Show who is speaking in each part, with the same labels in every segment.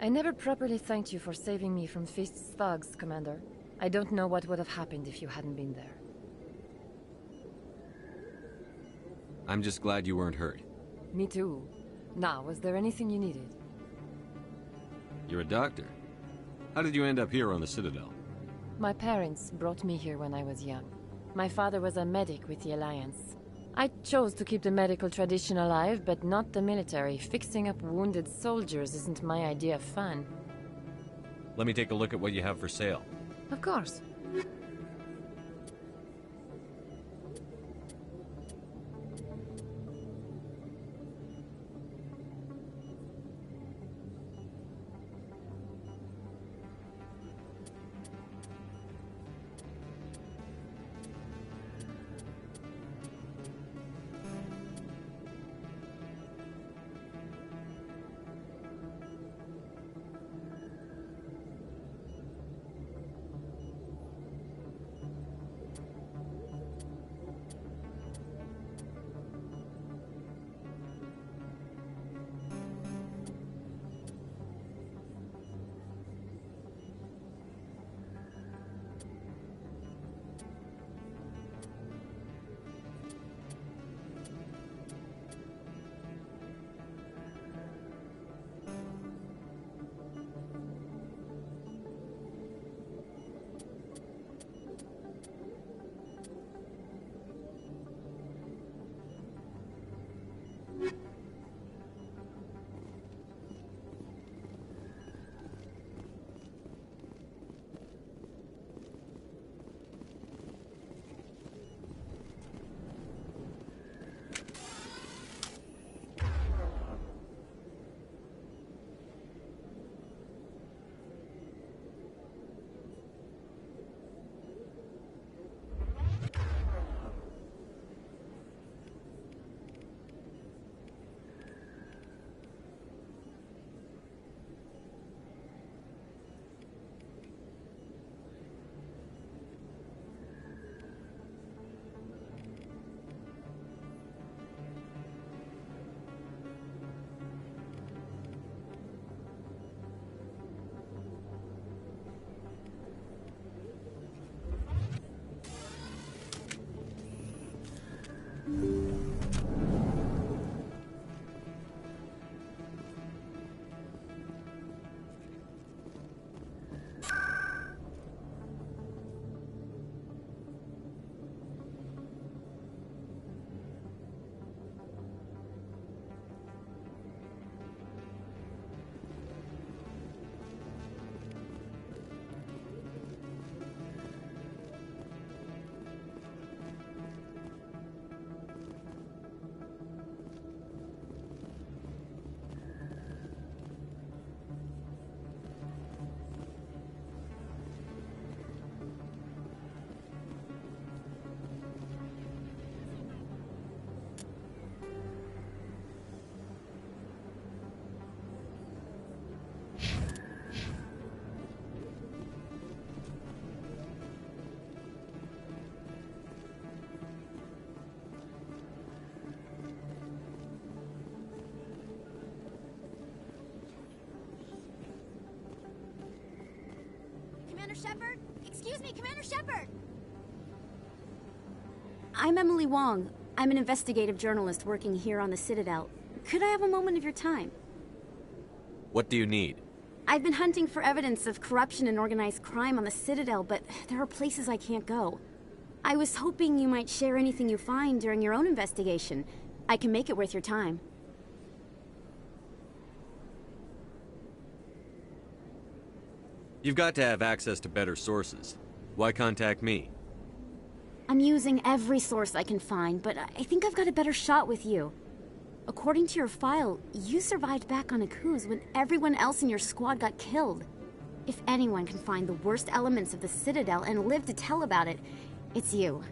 Speaker 1: I never properly thanked you for saving me from Feast's thugs, Commander. I don't know what would have happened if you hadn't been there.
Speaker 2: I'm just glad you weren't hurt.
Speaker 1: Me too. Now, was there anything you needed?
Speaker 2: You're a doctor. How did you end up here on the Citadel?
Speaker 1: My parents brought me here when I was young. My father was a medic with the Alliance. I chose to keep the medical tradition alive, but not the military. Fixing up wounded soldiers isn't my idea of fun.
Speaker 2: Let me take a look at what you have for sale.
Speaker 1: Of course.
Speaker 3: Commander Shepard? Excuse me, Commander Shepard! I'm Emily Wong. I'm an investigative journalist working here on the Citadel. Could I have a moment of your time?
Speaker 2: What do you need?
Speaker 3: I've been hunting for evidence of corruption and organized crime on the Citadel, but there are places I can't go. I was hoping you might share anything you find during your own investigation. I can make it worth your time.
Speaker 2: You've got to have access to better sources. Why contact me?
Speaker 3: I'm using every source I can find, but I think I've got a better shot with you. According to your file, you survived back on Akuz when everyone else in your squad got killed. If anyone can find the worst elements of the Citadel and live to tell about it, it's you.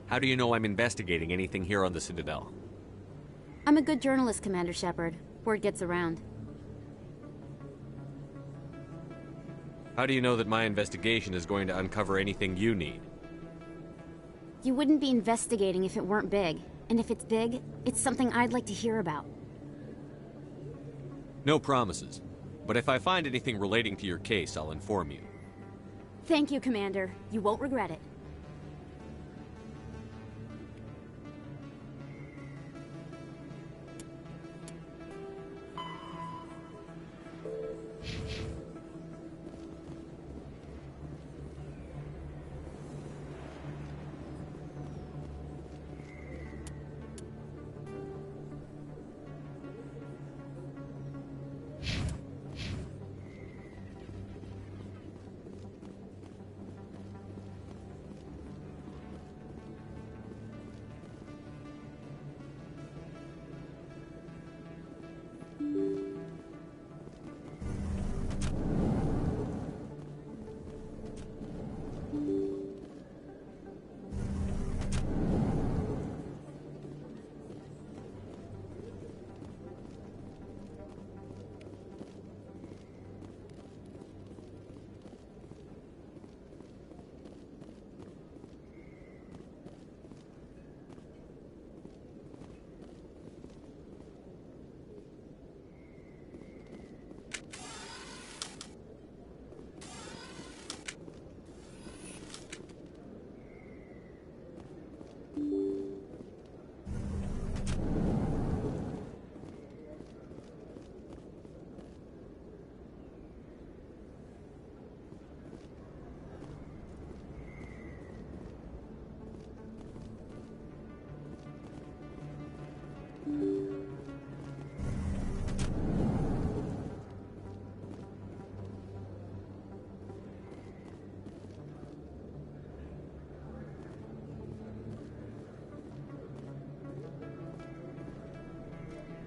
Speaker 2: How do you know I'm investigating anything here on the Citadel?
Speaker 3: I'm a good journalist, Commander Shepard. Word gets around.
Speaker 2: How do you know that my investigation is going to uncover anything you need?
Speaker 3: You wouldn't be investigating if it weren't big. And if it's big, it's something I'd like to hear about.
Speaker 2: No promises. But if I find anything relating to your case, I'll inform you.
Speaker 3: Thank you, Commander. You won't regret it.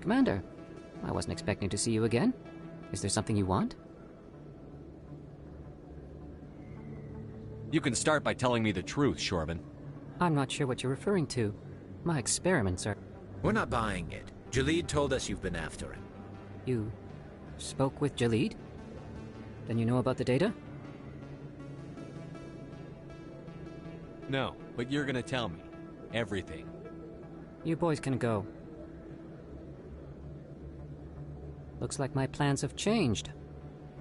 Speaker 4: Commander, I wasn't expecting to see you again. Is there something you want?
Speaker 2: You can start by telling me the truth, Shorban.
Speaker 4: I'm not sure what you're referring to. My experiments are...
Speaker 5: We're not buying it. Jalid told us you've been after him.
Speaker 4: You spoke with Jalid? Then you know about the data?
Speaker 2: No, but you're gonna tell me. Everything.
Speaker 4: You boys can go. Looks like my plans have changed.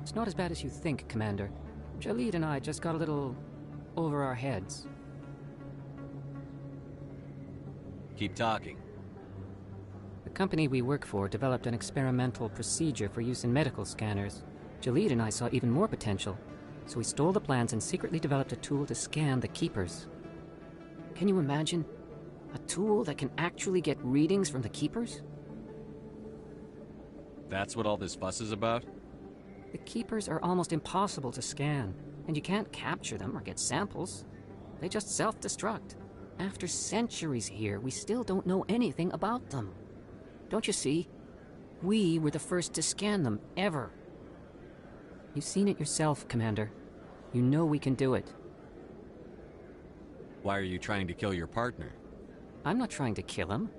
Speaker 4: It's not as bad as you think, Commander. Jalid and I just got a little over our heads.
Speaker 2: Keep talking.
Speaker 4: The company we work for developed an experimental procedure for use in medical scanners. Jalid and I saw even more potential, so we stole the plans and secretly developed a tool to scan the Keepers. Can you imagine? A tool that can actually get readings from the Keepers?
Speaker 2: That's what all this fuss is about?
Speaker 4: The Keepers are almost impossible to scan, and you can't capture them or get samples. They just self-destruct. After centuries here, we still don't know anything about them. Don't you see? We were the first to scan them, ever. You've seen it yourself, Commander. You know we can do it.
Speaker 2: Why are you trying to kill your partner?
Speaker 4: I'm not trying to kill him.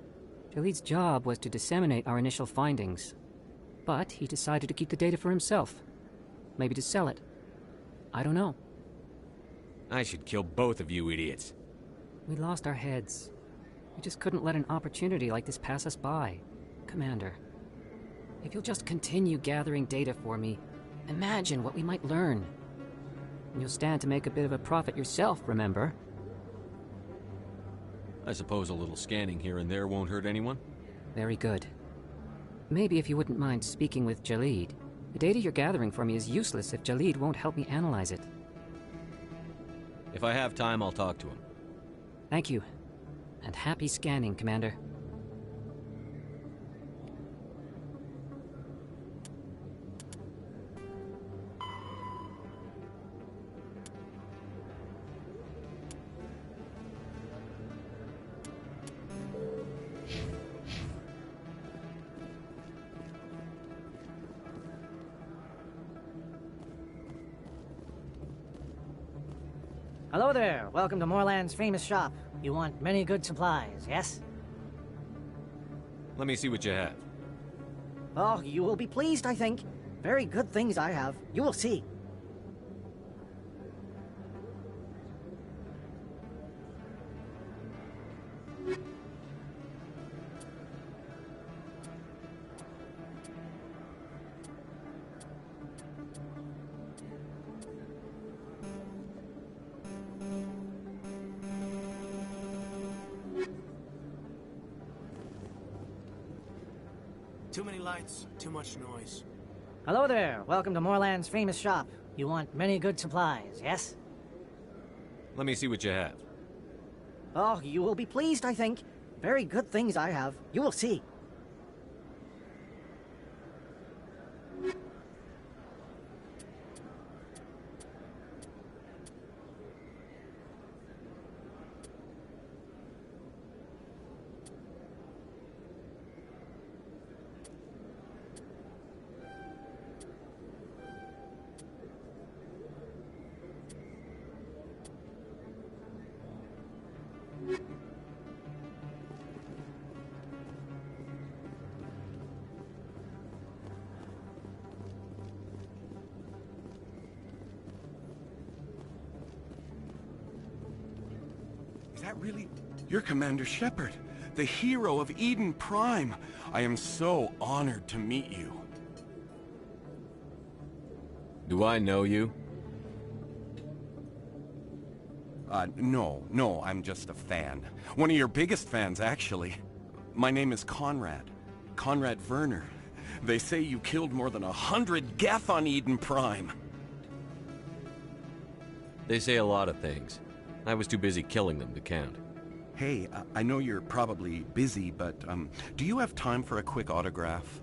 Speaker 4: Jalid's job was to disseminate our initial findings. But he decided to keep the data for himself. Maybe to sell it. I don't know.
Speaker 2: I should kill both of you idiots.
Speaker 4: We lost our heads. We just couldn't let an opportunity like this pass us by. Commander, if you'll just continue gathering data for me, imagine what we might learn. And you'll stand to make a bit of a profit yourself, remember?
Speaker 2: I suppose a little scanning here and there won't hurt anyone?
Speaker 4: Very good. Maybe if you wouldn't mind speaking with Jalid. The data you're gathering for me is useless if Jalid won't help me analyze it.
Speaker 2: If I have time, I'll talk to him.
Speaker 4: Thank you. And happy scanning, Commander.
Speaker 6: Hello there. Welcome to Moorland's famous shop. You want many good supplies, yes?
Speaker 2: Let me see what you have.
Speaker 6: Oh, you will be pleased, I think. Very good things I have. You will see.
Speaker 7: Too many lights, too much noise.
Speaker 6: Hello there. Welcome to Moorland's famous shop. You want many good supplies, yes?
Speaker 2: Let me see what you have.
Speaker 6: Oh, you will be pleased, I think. Very good things I have. You will see.
Speaker 8: Is that really... You're Commander Shepard, the hero of Eden Prime. I am so honored to meet you.
Speaker 2: Do I know you?
Speaker 8: No, I'm just a fan. One of your biggest fans, actually. My name is Conrad. Conrad Werner. They say you killed more than 100 Geth on Eden Prime.
Speaker 2: They say a lot of things. I was too busy killing them to count.
Speaker 8: Hey, I know you're probably busy, but, do you have time for a quick autograph?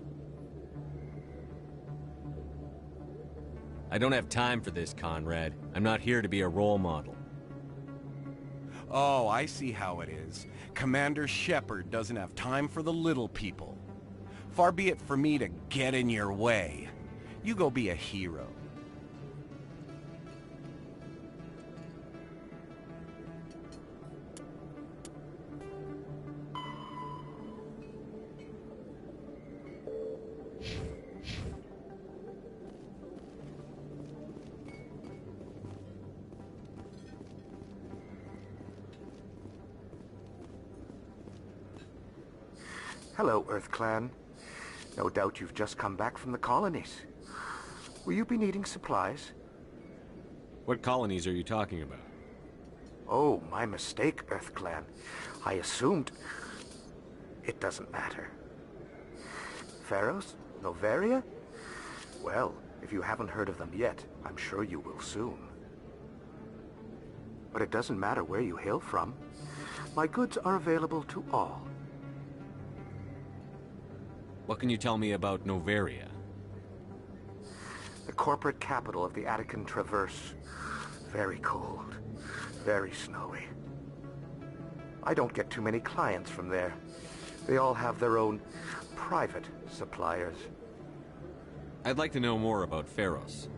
Speaker 2: I don't have time for this, Conrad. I'm not here to be a role model.
Speaker 8: Oh, I see how it is. Commander Shepard doesn't have time for the little people. Far be it for me to get in your way. You go be a hero.
Speaker 9: Hello, Earth Clan. No doubt you've just come back from the colonies. Will you be needing supplies?
Speaker 2: What colonies are you talking about?
Speaker 9: Oh, my mistake, Earth Clan. I assumed... It doesn't matter. Pharos? Noveria? Well, if you haven't heard of them yet, I'm sure you will soon. But it doesn't matter where you hail from. My goods are available to all.
Speaker 2: What can you tell me about Noveria?
Speaker 9: The corporate capital of the Attican Traverse. Very cold. Very snowy. I don't get too many clients from there. They all have their own private suppliers.
Speaker 2: I'd like to know more about Pharos.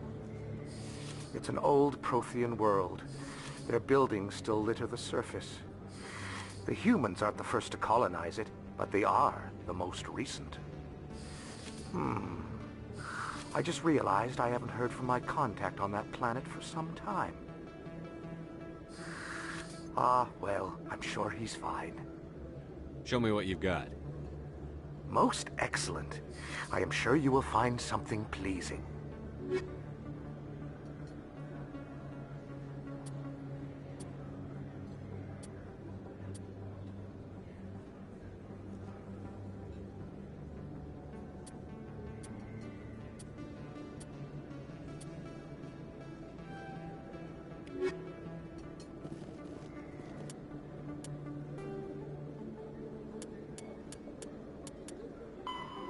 Speaker 9: It's an old Prothean world. Their buildings still litter the surface. The humans aren't the first to colonize it, but they are the most recent. I just realized I haven't heard from my contact on that planet for some time. Ah, well, I'm sure he's fine.
Speaker 2: Show me what you've got.
Speaker 9: Most excellent. I am sure you will find something pleasing.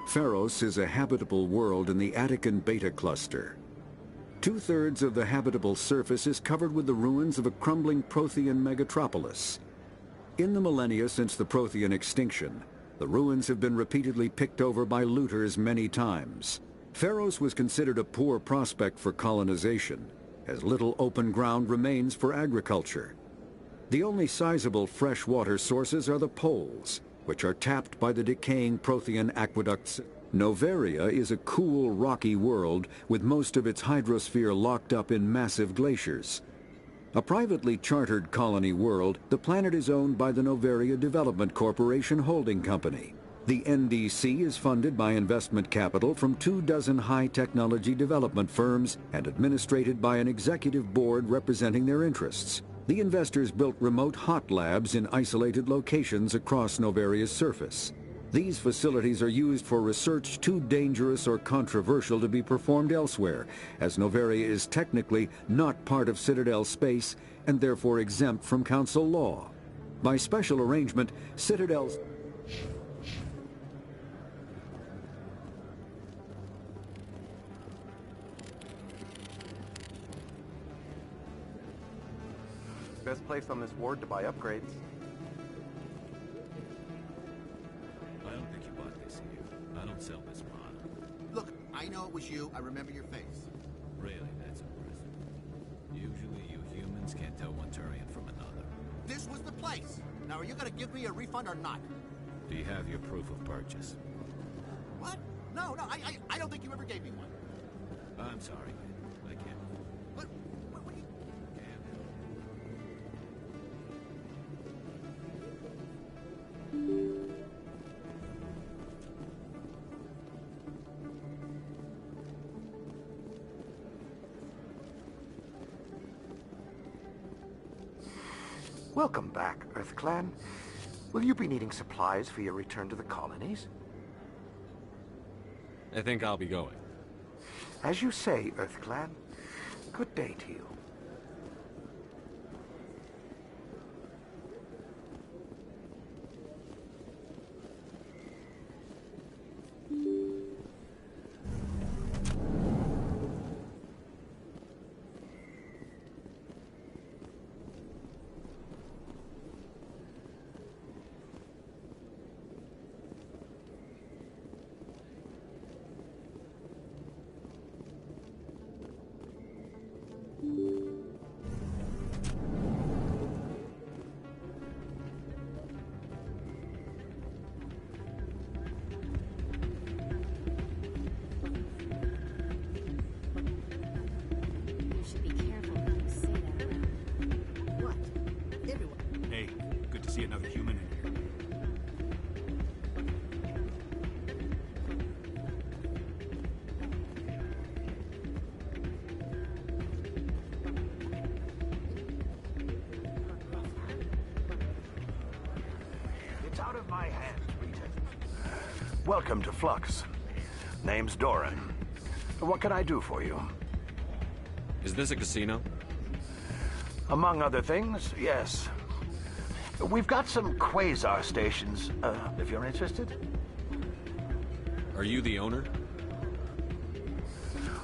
Speaker 10: Pharos is a habitable world in the Attican Beta Cluster. 2/3 of the habitable surface is covered with the ruins of a crumbling Prothean megatropolis. In the millennia since the Prothean extinction, the ruins have been repeatedly picked over by looters many times. Pharos was considered a poor prospect for colonization, as little open ground remains for agriculture. The only sizable freshwater sources are the poles, which are tapped by the decaying Prothean aqueducts. Noveria is a cool, rocky world with most of its hydrosphere locked up in massive glaciers. A privately chartered colony world, the planet is owned by the Noveria Development Corporation Holding Company. The NDC is funded by investment capital from 24 high-technology development firms and administrated by an executive board representing their interests. The investors built remote hot labs in isolated locations across Noveria's surface. These facilities are used for research too dangerous or controversial to be performed elsewhere, as Noveria is technically not part of Citadel space and therefore exempt from Council law. By special arrangement, Citadel's...
Speaker 9: Best place on this ward to buy upgrades.
Speaker 5: I don't think you bought this here. I don't sell this model.
Speaker 11: Look, I know it was you. I remember your face.
Speaker 5: Really, that's impressive. Usually you humans can't tell one Turian from another.
Speaker 11: This was the place. Now, are you gonna give me a refund or not?
Speaker 5: Do you have your proof of purchase?
Speaker 11: What? No, I don't think you ever gave me one.
Speaker 5: I'm sorry, man. I can't.
Speaker 11: What you...
Speaker 9: Welcome back, EarthClan. Will you be needing supplies for your return to the colonies?
Speaker 2: I think I'll be going.
Speaker 9: As you say, EarthClan. Good day to you.
Speaker 3: You should be careful when you say that around.
Speaker 11: What? Everyone.
Speaker 12: Hey, good to see another human in here.
Speaker 13: It's out of my hands, Rita. Welcome to Flux. Name's Doran. What can I do for you?
Speaker 2: Is this a casino?
Speaker 13: Among other things, yes. We've got some quasar stations, if you're interested.
Speaker 2: Are you the owner?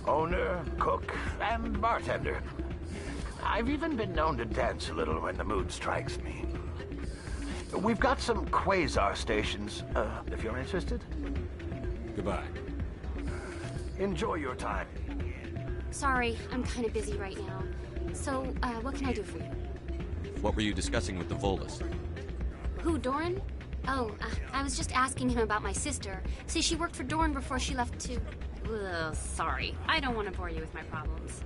Speaker 13: Owner, cook, and bartender. I've even been known to dance a little when the mood strikes me. We've got some quasar stations, if you're interested.
Speaker 2: Goodbye.
Speaker 13: Enjoy your time.
Speaker 3: Sorry, I'm kind of busy right now. So, what can I do for you?
Speaker 2: What were you discussing with the Volus?
Speaker 3: Who, Doran? Oh, I was just asking him about my sister. See, she worked for Doran before she left to... Ugh, sorry. I don't want to bore you with my problems.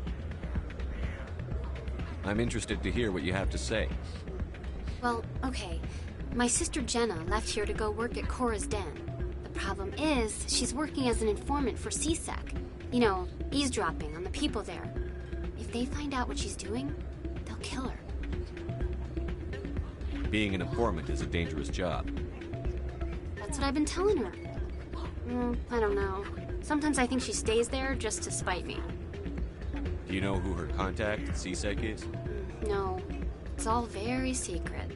Speaker 2: I'm interested to hear what you have to say.
Speaker 3: Well, okay. My sister Jenna left here to go work at Cora's Den. The problem is, she's working as an informant for CSEC. You know, eavesdropping on the people there. If they find out what she's doing, they'll kill her.
Speaker 2: Being an informant is a dangerous job.
Speaker 3: That's what I've been telling her. I don't know. Sometimes I think she stays there just to spite me.
Speaker 2: Do you know who her contact at CSEC is?
Speaker 3: No, it's all very secret.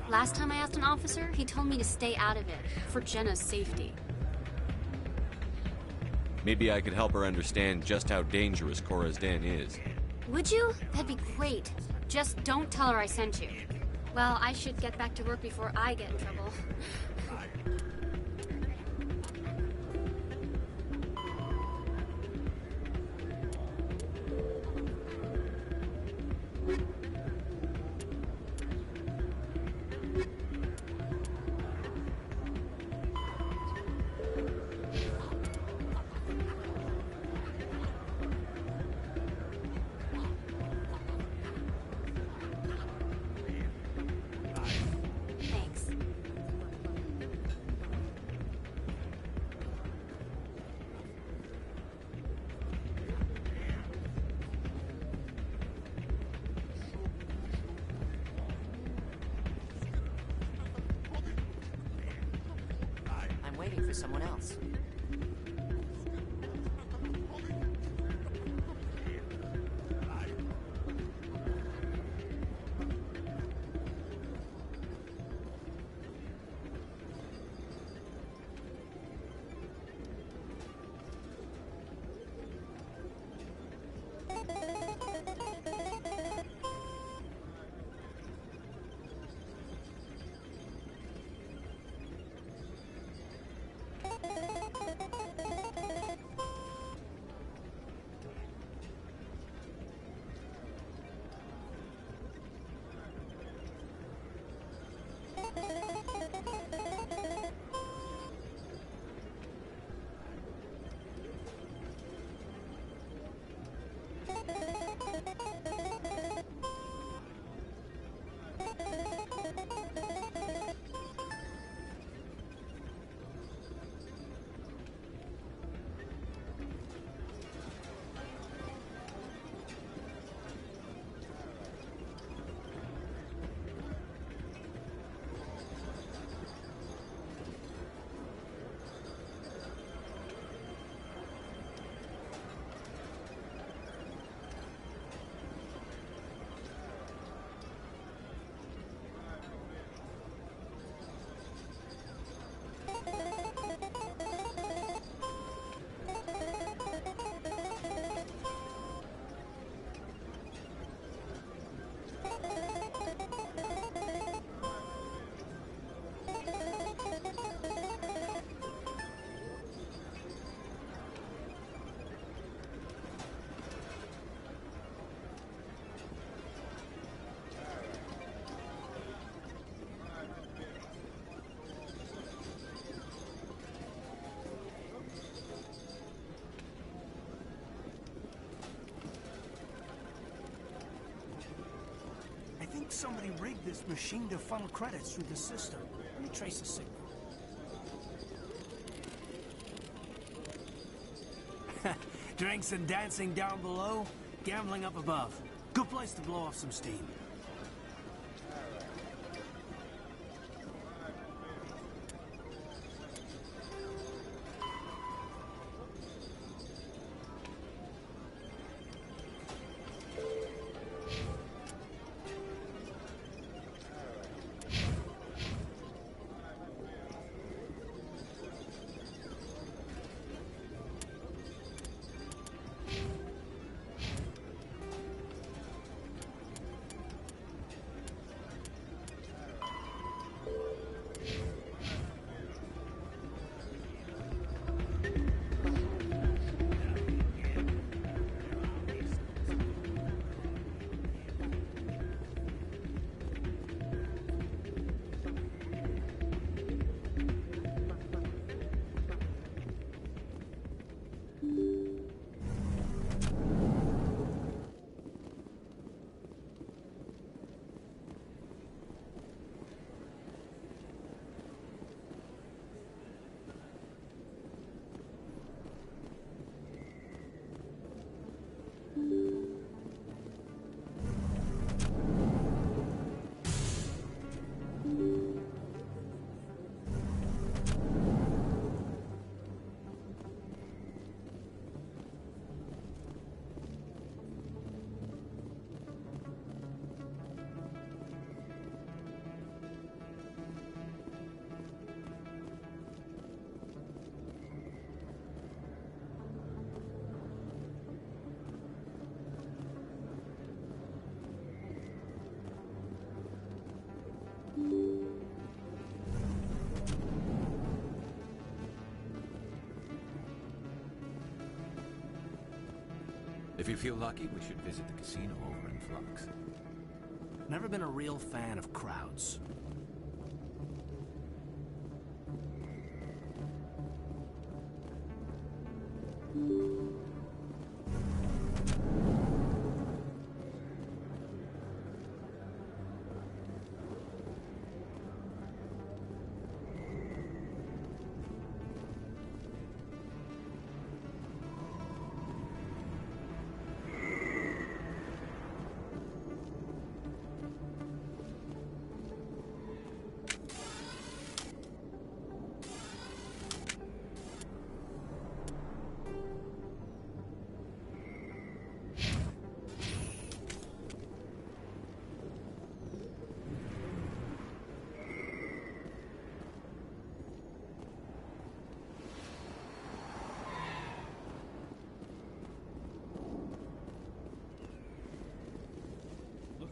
Speaker 3: Last time I asked an officer, he told me to stay out of it, for Jenna's safety.
Speaker 2: Maybe I could help her understand just how dangerous Cora's Den is.
Speaker 3: Would you? That'd be great. Just don't tell her I sent you. Well, I should get back to work before I get in trouble.
Speaker 14: to someone else.
Speaker 11: I think somebody rigged this machine to funnel credits through the system. Let me trace the signal. Drinks and dancing down below, gambling up above. Good place to blow off some steam.
Speaker 5: If you feel lucky, we should visit the casino over in Flux.
Speaker 11: Never been a real fan of crowds.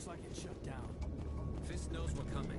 Speaker 11: Looks like it's shut down.
Speaker 2: Fist knows we're coming.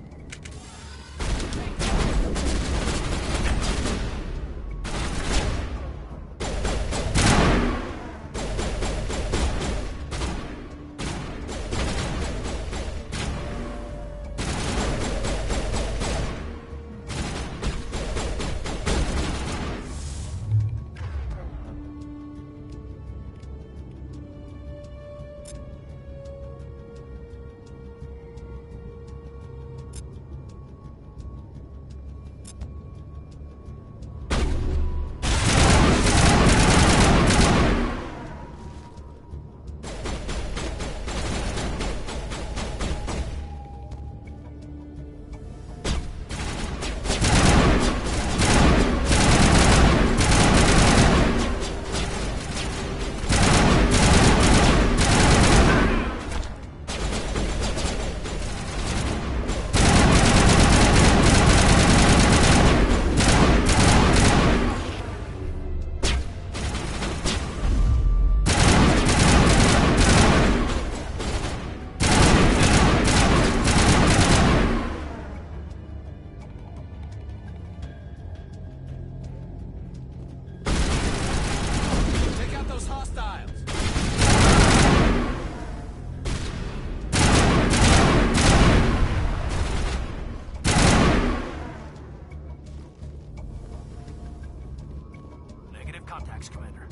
Speaker 11: Contacts, Commander.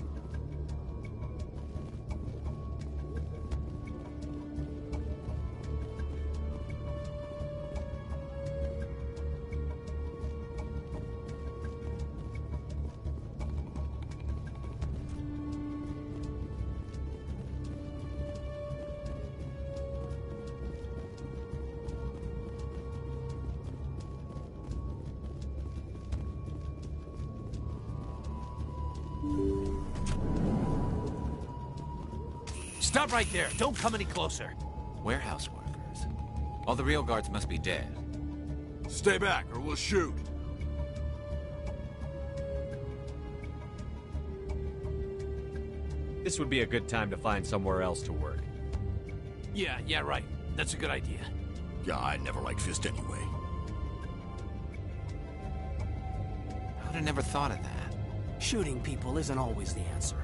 Speaker 5: Stop right there. Don't come any closer. Warehouse workers. All the real guards must be dead.
Speaker 12: Stay back, or we'll shoot.
Speaker 2: This would be a good time to find somewhere else to work.
Speaker 5: Yeah, right. That's a good idea.
Speaker 12: Yeah, I never liked Fist anyway.
Speaker 5: I would have never thought of that.
Speaker 11: Shooting people isn't always the answer.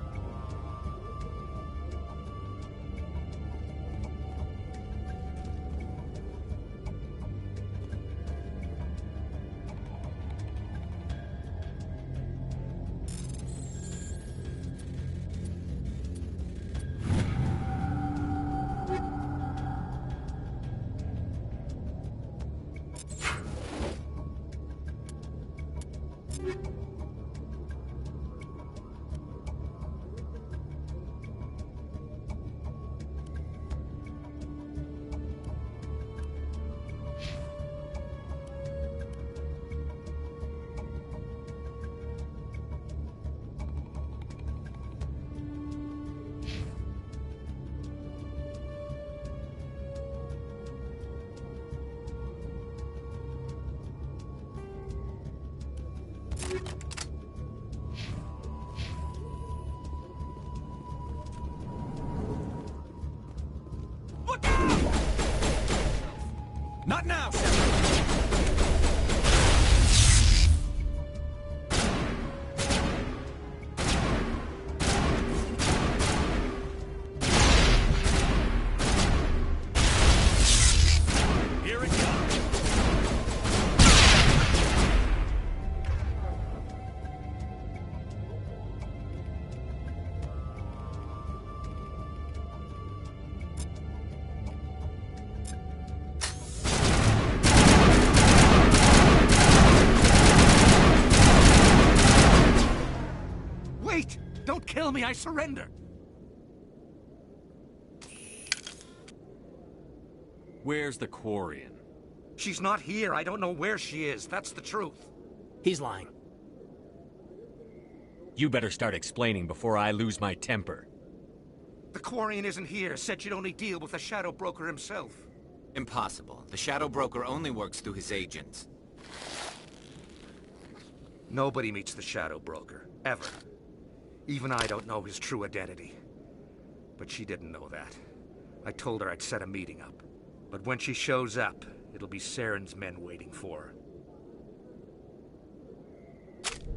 Speaker 5: Not now,
Speaker 12: Here it comes.
Speaker 13: Wait! Don't kill me, I surrender!
Speaker 2: Where's the Quarian?
Speaker 9: She's not here. I don't know where she is. That's the truth.
Speaker 11: He's lying.
Speaker 2: You better start explaining before I lose my temper.
Speaker 9: The Quarian isn't here. Said she'd only deal with the Shadow Broker himself.
Speaker 5: Impossible. The Shadow Broker only works through his agents.
Speaker 9: Nobody meets the Shadow Broker. Ever. Even I don't know his true identity. But she didn't know that. I told her I'd set a meeting up.
Speaker 14: But when she shows up, it'll be Saren's men waiting for her.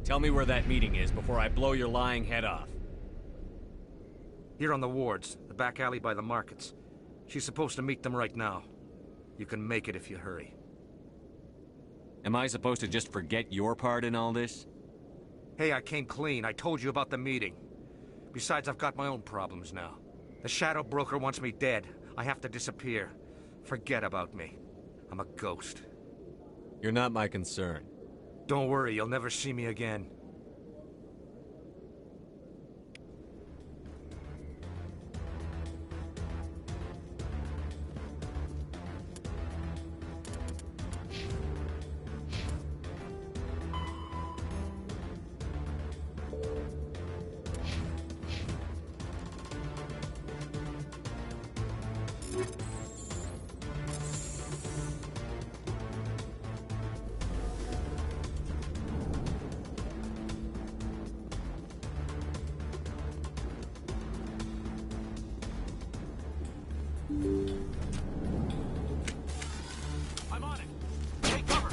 Speaker 2: Tell me where that meeting is before I blow your lying head off.
Speaker 14: Here on the wards, the back alley by the markets. She's supposed to meet them right now. You can make it if you hurry.
Speaker 2: Am I supposed to just forget your part in all this?
Speaker 14: Hey, I came clean. I told you about the meeting. Besides, I've got my own problems now. The Shadow Broker wants me dead. I have to disappear. Forget about me. I'm a ghost.
Speaker 2: You're not my concern.
Speaker 14: Don't worry, you'll never see me again.
Speaker 11: I'm on it. Take cover.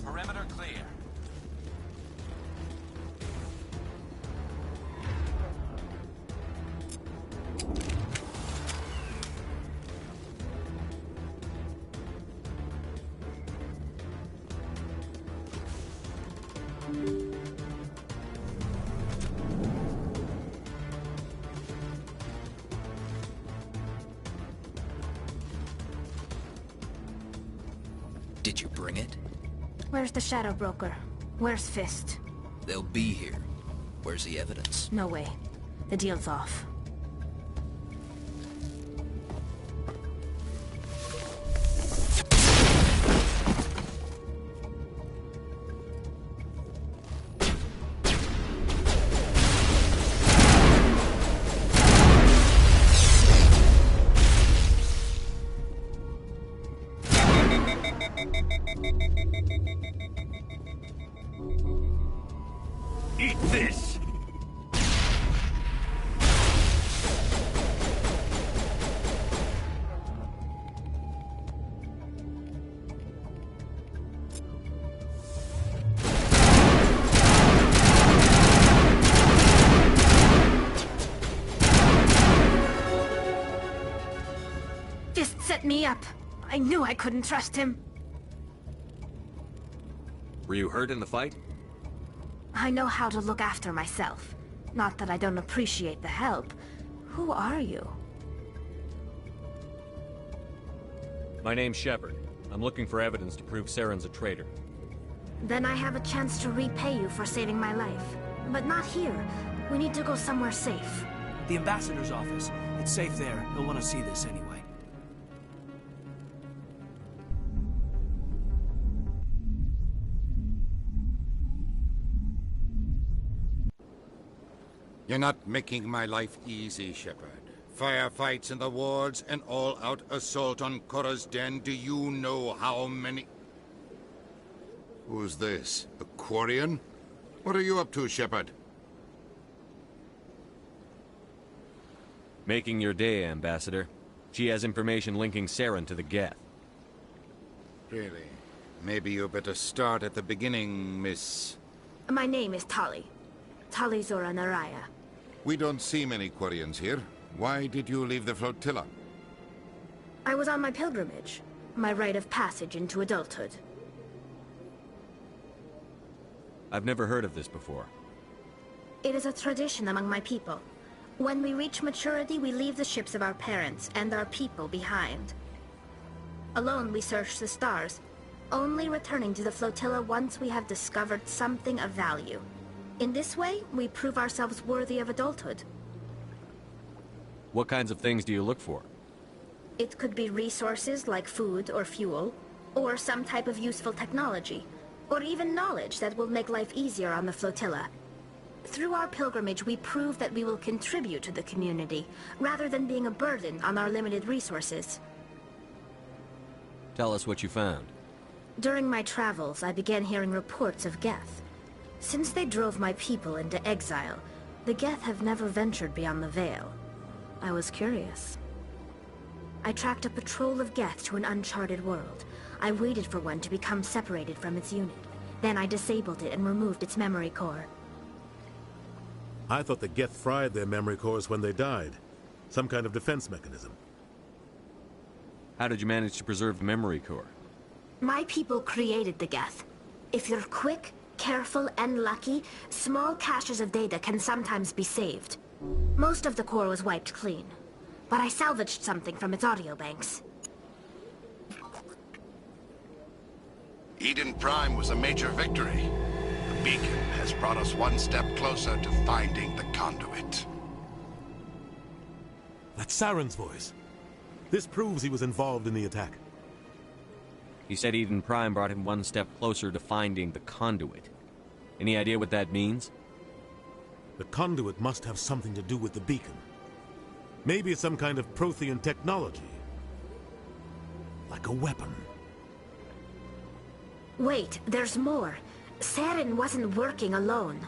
Speaker 13: Perimeter clear.
Speaker 15: Did you bring it?
Speaker 3: Where's the Shadow Broker? Where's Fist?
Speaker 15: They'll be here. Where's the evidence?
Speaker 3: No way. The deal's off.
Speaker 14: Eat this!
Speaker 3: Fist set me up. I knew I couldn't trust him.
Speaker 2: Were you hurt in the fight?
Speaker 3: I know how to look after myself. Not that I don't appreciate the help. Who are you?
Speaker 2: My name's Shepard. I'm looking for evidence to prove Saren's a traitor.
Speaker 3: Then I have a chance to repay you for saving my life. But not here. We need to go somewhere safe.
Speaker 11: The ambassador's office. It's safe there. He'll want to see this anyway.
Speaker 16: You're not making my life easy, Shepard. Firefights in the wards, an all-out assault on Korra's den. Do you know how many...
Speaker 12: Who's this? A Quarian? What are you up to, Shepard?
Speaker 2: Making your day, Ambassador. She has information linking Saren to the Geth.
Speaker 16: Really? Maybe you better start at the beginning, Miss...
Speaker 3: My name is Tali. Tali Zora Naraya.
Speaker 16: We don't see many Quarians here. Why did you leave the flotilla?
Speaker 3: I was on my pilgrimage. My rite of passage into adulthood.
Speaker 2: I've never heard of this before.
Speaker 17: It is a tradition among my people. When we reach maturity, we leave the ships of our parents and our people behind. Alone, we search the stars, only returning to the flotilla once we have discovered something of value. In this way, we prove ourselves worthy of adulthood.
Speaker 2: What kinds of things do you look for?
Speaker 17: It could be resources like food or fuel, or some type of useful technology, or even knowledge that will make life easier on the flotilla. Through our pilgrimage, we prove that we will contribute to the community, rather than being a burden on our limited resources.
Speaker 2: Tell us what you found.
Speaker 17: During my travels, I began hearing reports of Geth. Since they drove my people into exile, the Geth have never ventured beyond the Veil. I was curious. I tracked a patrol of Geth to an uncharted world. I waited for one to become separated from its unit. Then I disabled it and removed its memory core.
Speaker 18: I thought the Geth fried their memory cores when they died. Some kind of defense mechanism.
Speaker 2: How did you manage to preserve the memory core?
Speaker 17: My people created the Geth. If you're quick, careful, and lucky, small caches of data can sometimes be saved. Most of the core was wiped clean, but I salvaged something from its audio banks.
Speaker 12: Eden Prime was a major victory. The beacon has brought us one step closer to finding the conduit.
Speaker 18: That's Saren's voice. This proves he was involved in the attack.
Speaker 2: He said Eden Prime brought him one step closer to finding the conduit. Any idea what that means?
Speaker 18: The conduit must have something to do with the beacon. Maybe it's some kind of Prothean technology. Like a weapon.
Speaker 17: Wait, there's more. Saren wasn't working alone.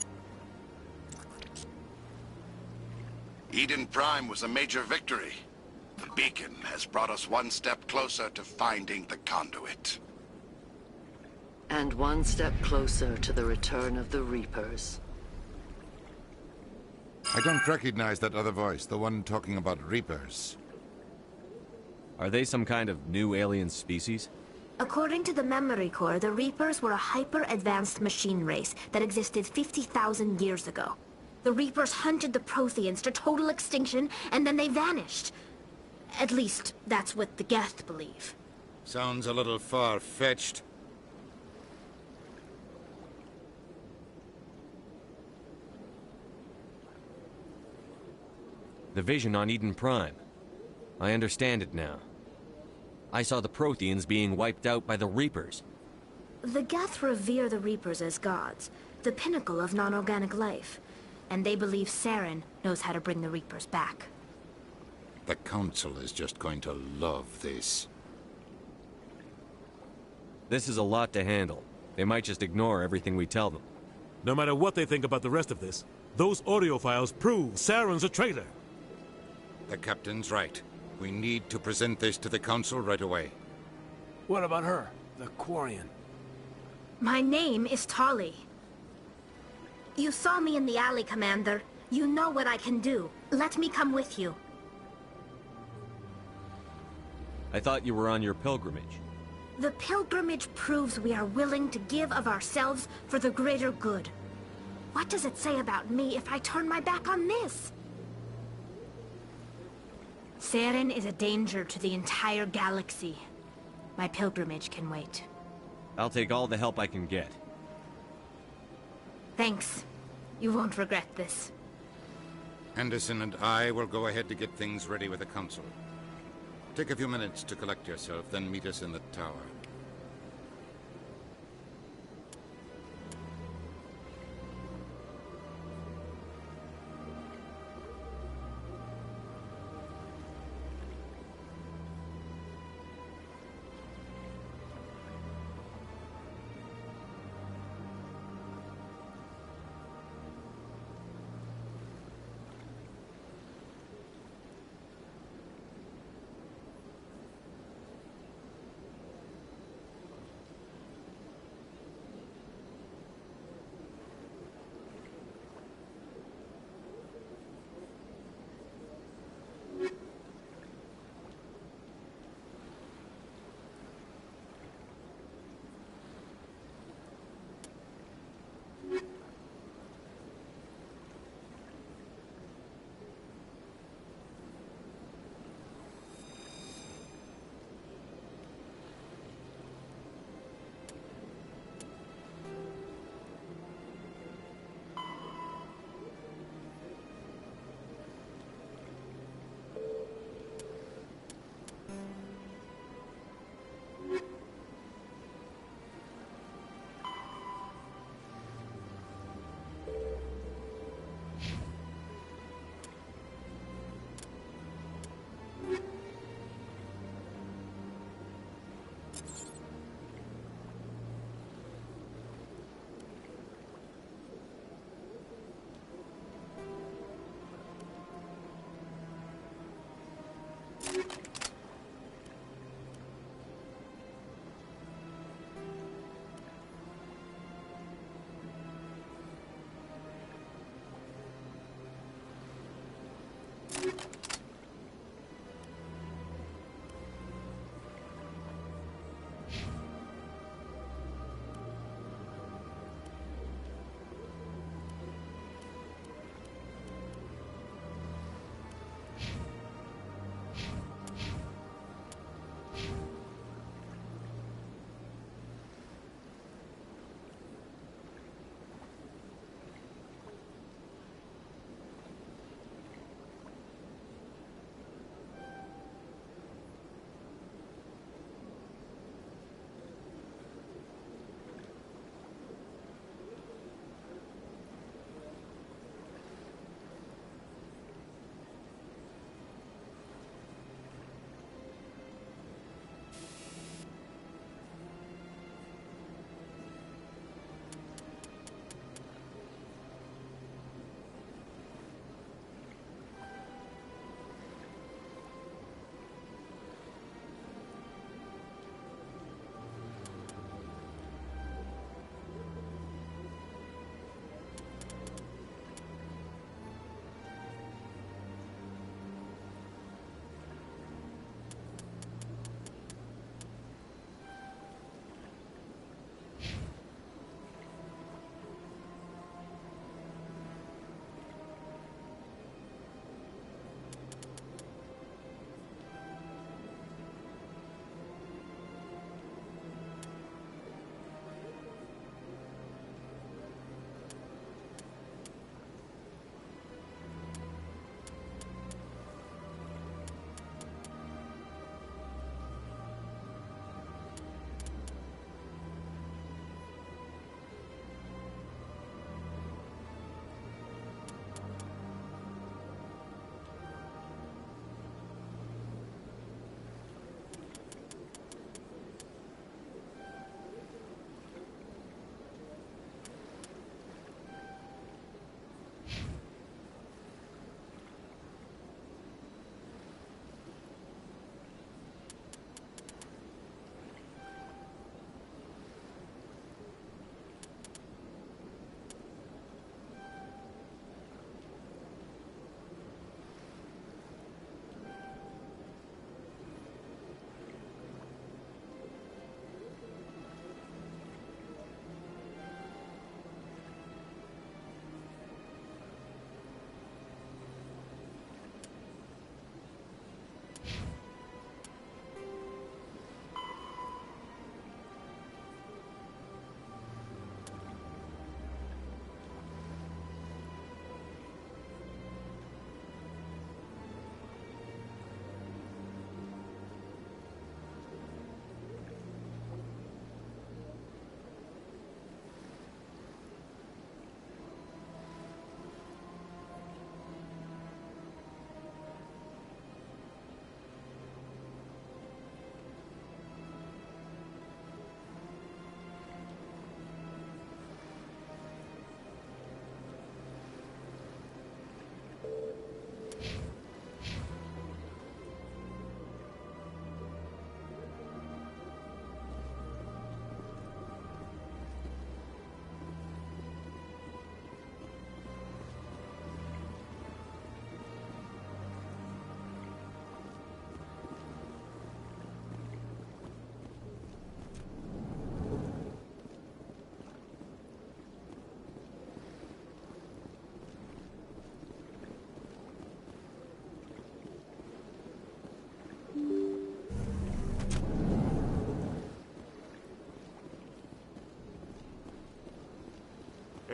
Speaker 12: Eden Prime was a major victory. The beacon has brought us one step closer to finding the conduit.
Speaker 19: And one step closer to the return of the Reapers.
Speaker 16: I don't recognize that other voice, the one talking about Reapers.
Speaker 2: Are they some kind of new alien species?
Speaker 17: According to the memory core, the Reapers were a hyper-advanced machine race that existed 50,000 years ago. The Reapers hunted the Protheans to total extinction, and then they vanished. At least, that's what the Geth believe.
Speaker 16: Sounds a little far-fetched.
Speaker 2: The vision on Eden Prime. I understand it now. I saw the Protheans being wiped out by the Reapers.
Speaker 17: The Geth revere the Reapers as gods, the pinnacle of non-organic life. And they believe Saren knows how to bring the Reapers back.
Speaker 16: The Council is just going to love this.
Speaker 2: This is a lot to handle. They might just ignore everything we tell them.
Speaker 18: No matter what they think about the rest of this, those audio files prove Saren's a traitor.
Speaker 16: The Captain's right. We need to present this to the Council right away.
Speaker 11: What about her, the Quarian?
Speaker 17: My name is Tali. You saw me in the alley, Commander. You know what I can do. Let me come with you.
Speaker 2: I thought you were on your pilgrimage.
Speaker 17: The pilgrimage proves we are willing to give of ourselves for the greater good. What does it say about me if I turn my back on this? Saren is a danger to the entire galaxy. My pilgrimage can wait.
Speaker 2: I'll take all the help I can get.
Speaker 17: Thanks. You won't regret this.
Speaker 16: Anderson and I will go ahead to get things ready with the Council. Take a few minutes to collect yourself, then meet us in the tower.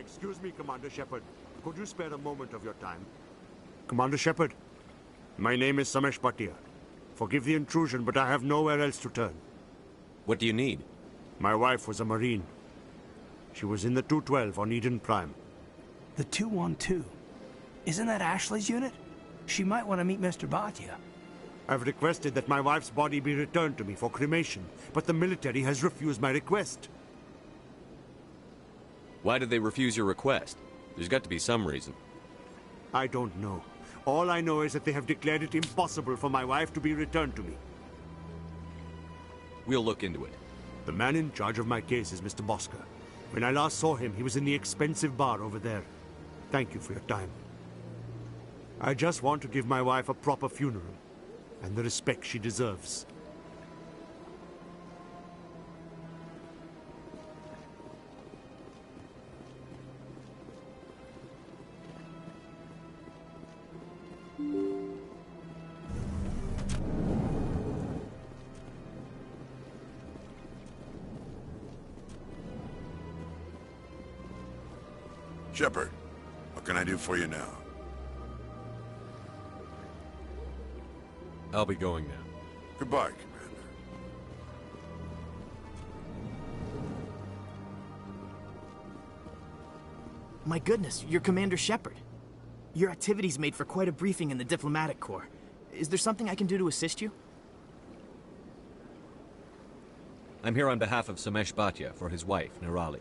Speaker 20: Excuse me, Commander Shepard. Could you spare a moment of your time? Commander Shepard, my name is Samesh Bhatia. Forgive the intrusion, but I have nowhere else to turn.
Speaker 2: What do you need?
Speaker 20: My wife was a Marine. She was in the 212 on Eden Prime.
Speaker 11: The 212? Isn't that Ashley's unit? She might want to meet Mr. Bhatia.
Speaker 20: I've requested that my wife's body be returned to me for cremation, but the military has refused my request.
Speaker 2: Why did they refuse your request? There's got to be some reason.
Speaker 20: I don't know. All I know is that they have declared it impossible for my wife to be returned to me.
Speaker 2: We'll look into it.
Speaker 20: The man in charge of my case is Mr. Bosca. When I last saw him, he was in the expensive bar over there. Thank you for your time. I just want to give my wife a proper funeral, and the respect she deserves.
Speaker 12: Shepard, what can I do for you now?
Speaker 2: I'll be going now.
Speaker 12: Goodbye, Commander.
Speaker 21: My goodness, you're Commander Shepard. Your activities made for quite a briefing in the Diplomatic Corps. Is there something I can do to assist you?
Speaker 2: I'm here on behalf of Samesh Bhatia for his wife, Nirali.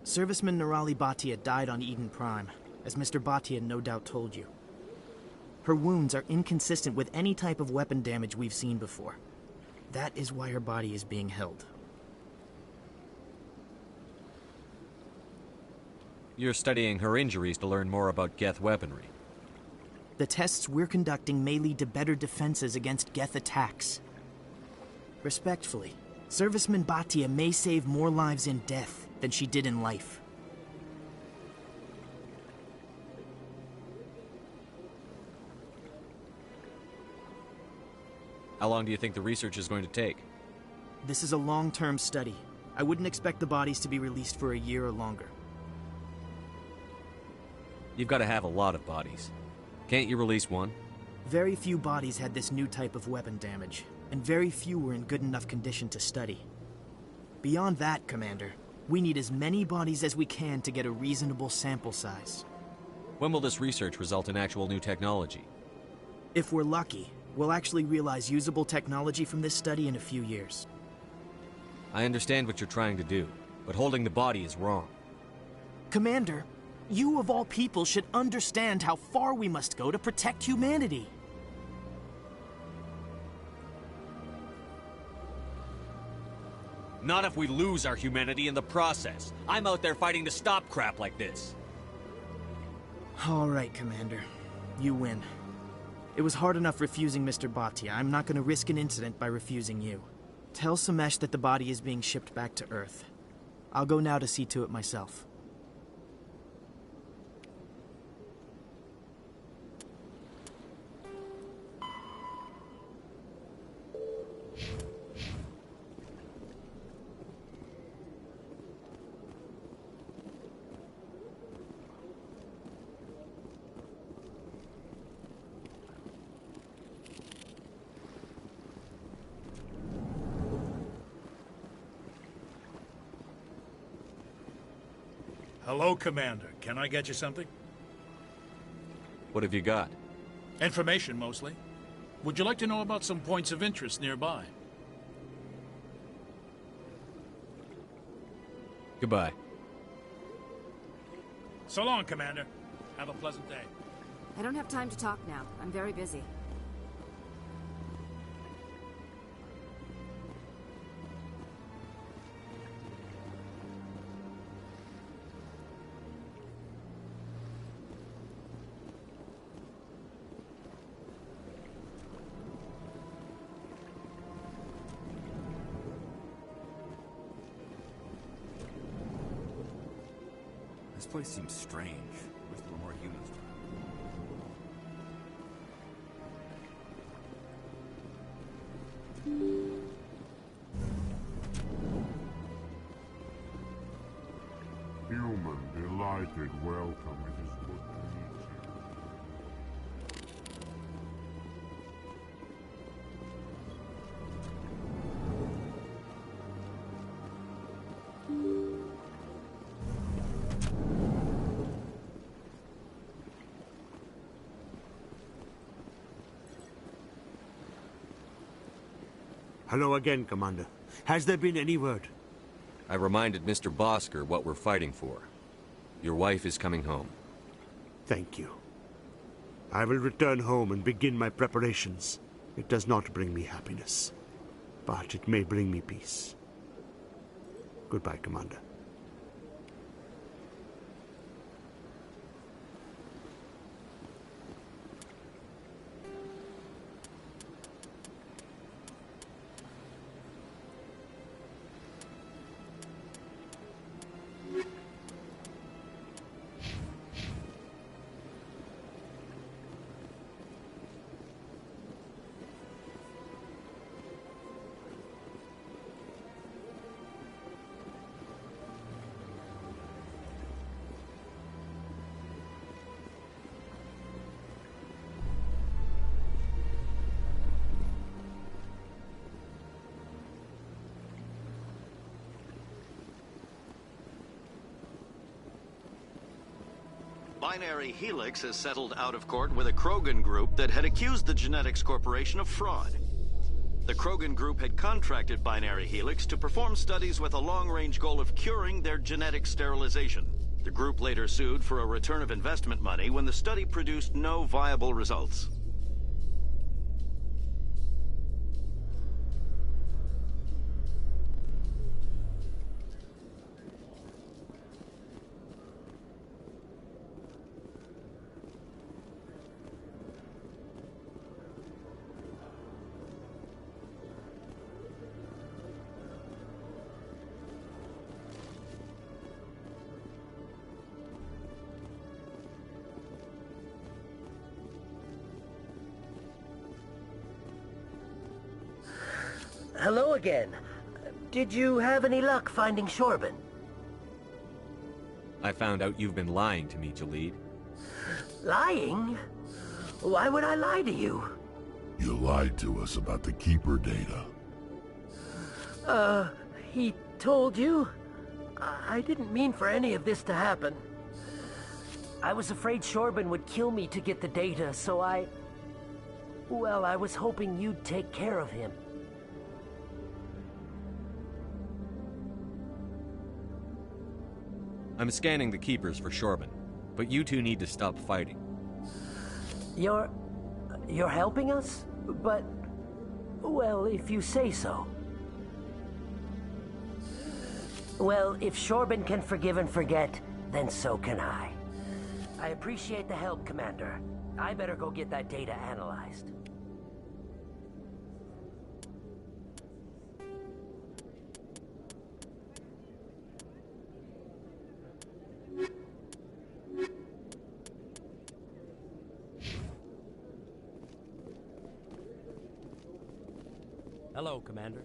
Speaker 21: Serviceman Nirali Bhatia died on Eden Prime, as Mr. Bhatia no doubt told you. Her wounds are inconsistent with any type of weapon damage we've seen before. That is why her body is being held.
Speaker 2: You're studying her injuries to learn more about Geth weaponry.
Speaker 21: The tests we're conducting may lead to better defenses against Geth attacks. Respectfully, Serviceman Bhatia may save more lives in death than she did in life.
Speaker 2: How long do you think the research is going to take?
Speaker 21: This is a long-term study. I wouldn't expect the bodies to be released for a year or longer.
Speaker 2: You've got to have a lot of bodies. Can't you release one?
Speaker 21: Very few bodies had this new type of weapon damage, and very few were in good enough condition to study. Beyond that, Commander, we need as many bodies as we can to get a reasonable sample size.
Speaker 2: When will this research result in actual new technology?
Speaker 21: If we're lucky, we'll actually realize usable technology from this study in a few years.
Speaker 2: I understand what you're trying to do, but holding the body is wrong.
Speaker 21: Commander, you of all people should understand how far we must go to protect humanity.
Speaker 2: Not if we lose our humanity in the process. I'm out there fighting to stop crap like this.
Speaker 21: All right, Commander. You win. It was hard enough refusing Mr. Bhatia. I'm not going to risk an incident by refusing you. Tell Samesh that the body is being shipped back to Earth. I'll go now to see to it myself.
Speaker 22: Hello, Commander. Can I get you something?
Speaker 2: What have you got?
Speaker 22: Information, mostly. Would you like to know about some points of interest nearby?
Speaker 2: Goodbye.
Speaker 22: So long, Commander. Have a pleasant day.
Speaker 23: I don't have time to talk now. I'm very busy.
Speaker 5: This place seems strange. Wish there were more humans around.
Speaker 24: Human, delighted, welcome. It is good to meet
Speaker 20: Hello again, Commander. Has there been any word?
Speaker 2: I reminded Mr. Bosker what we're fighting for. Your wife is coming home.
Speaker 20: Thank you. I will return home and begin my preparations. It does not bring me happiness, but it may bring me peace. Goodbye, Commander.
Speaker 1: Binary Helix has settled out of court with a Krogan group that had accused the Genetics Corporation of fraud. The Krogan group had contracted Binary Helix to perform studies with a long-range goal of curing their genetic sterilization. The group later sued for a return of investment money when the study produced no viable results.
Speaker 4: Hello again. Did you have any luck finding Shorban?
Speaker 2: I found out you've been lying to me, Jalid.
Speaker 4: Lying? Why would I lie to you?
Speaker 24: You lied to us about the Keeper data.
Speaker 4: He told you? I didn't mean for any of this to happen. I was afraid Shorban would kill me to get the data, so well, I was hoping you'd take care of him.
Speaker 2: I'm scanning the Keepers for Shorban, but you two need to stop fighting.
Speaker 4: You're helping us? But, well, if you say so. Well, if Shorban can forgive and forget, then so can I. I appreciate the help, Commander. I better go get that data analyzed.
Speaker 6: Hello, Commander.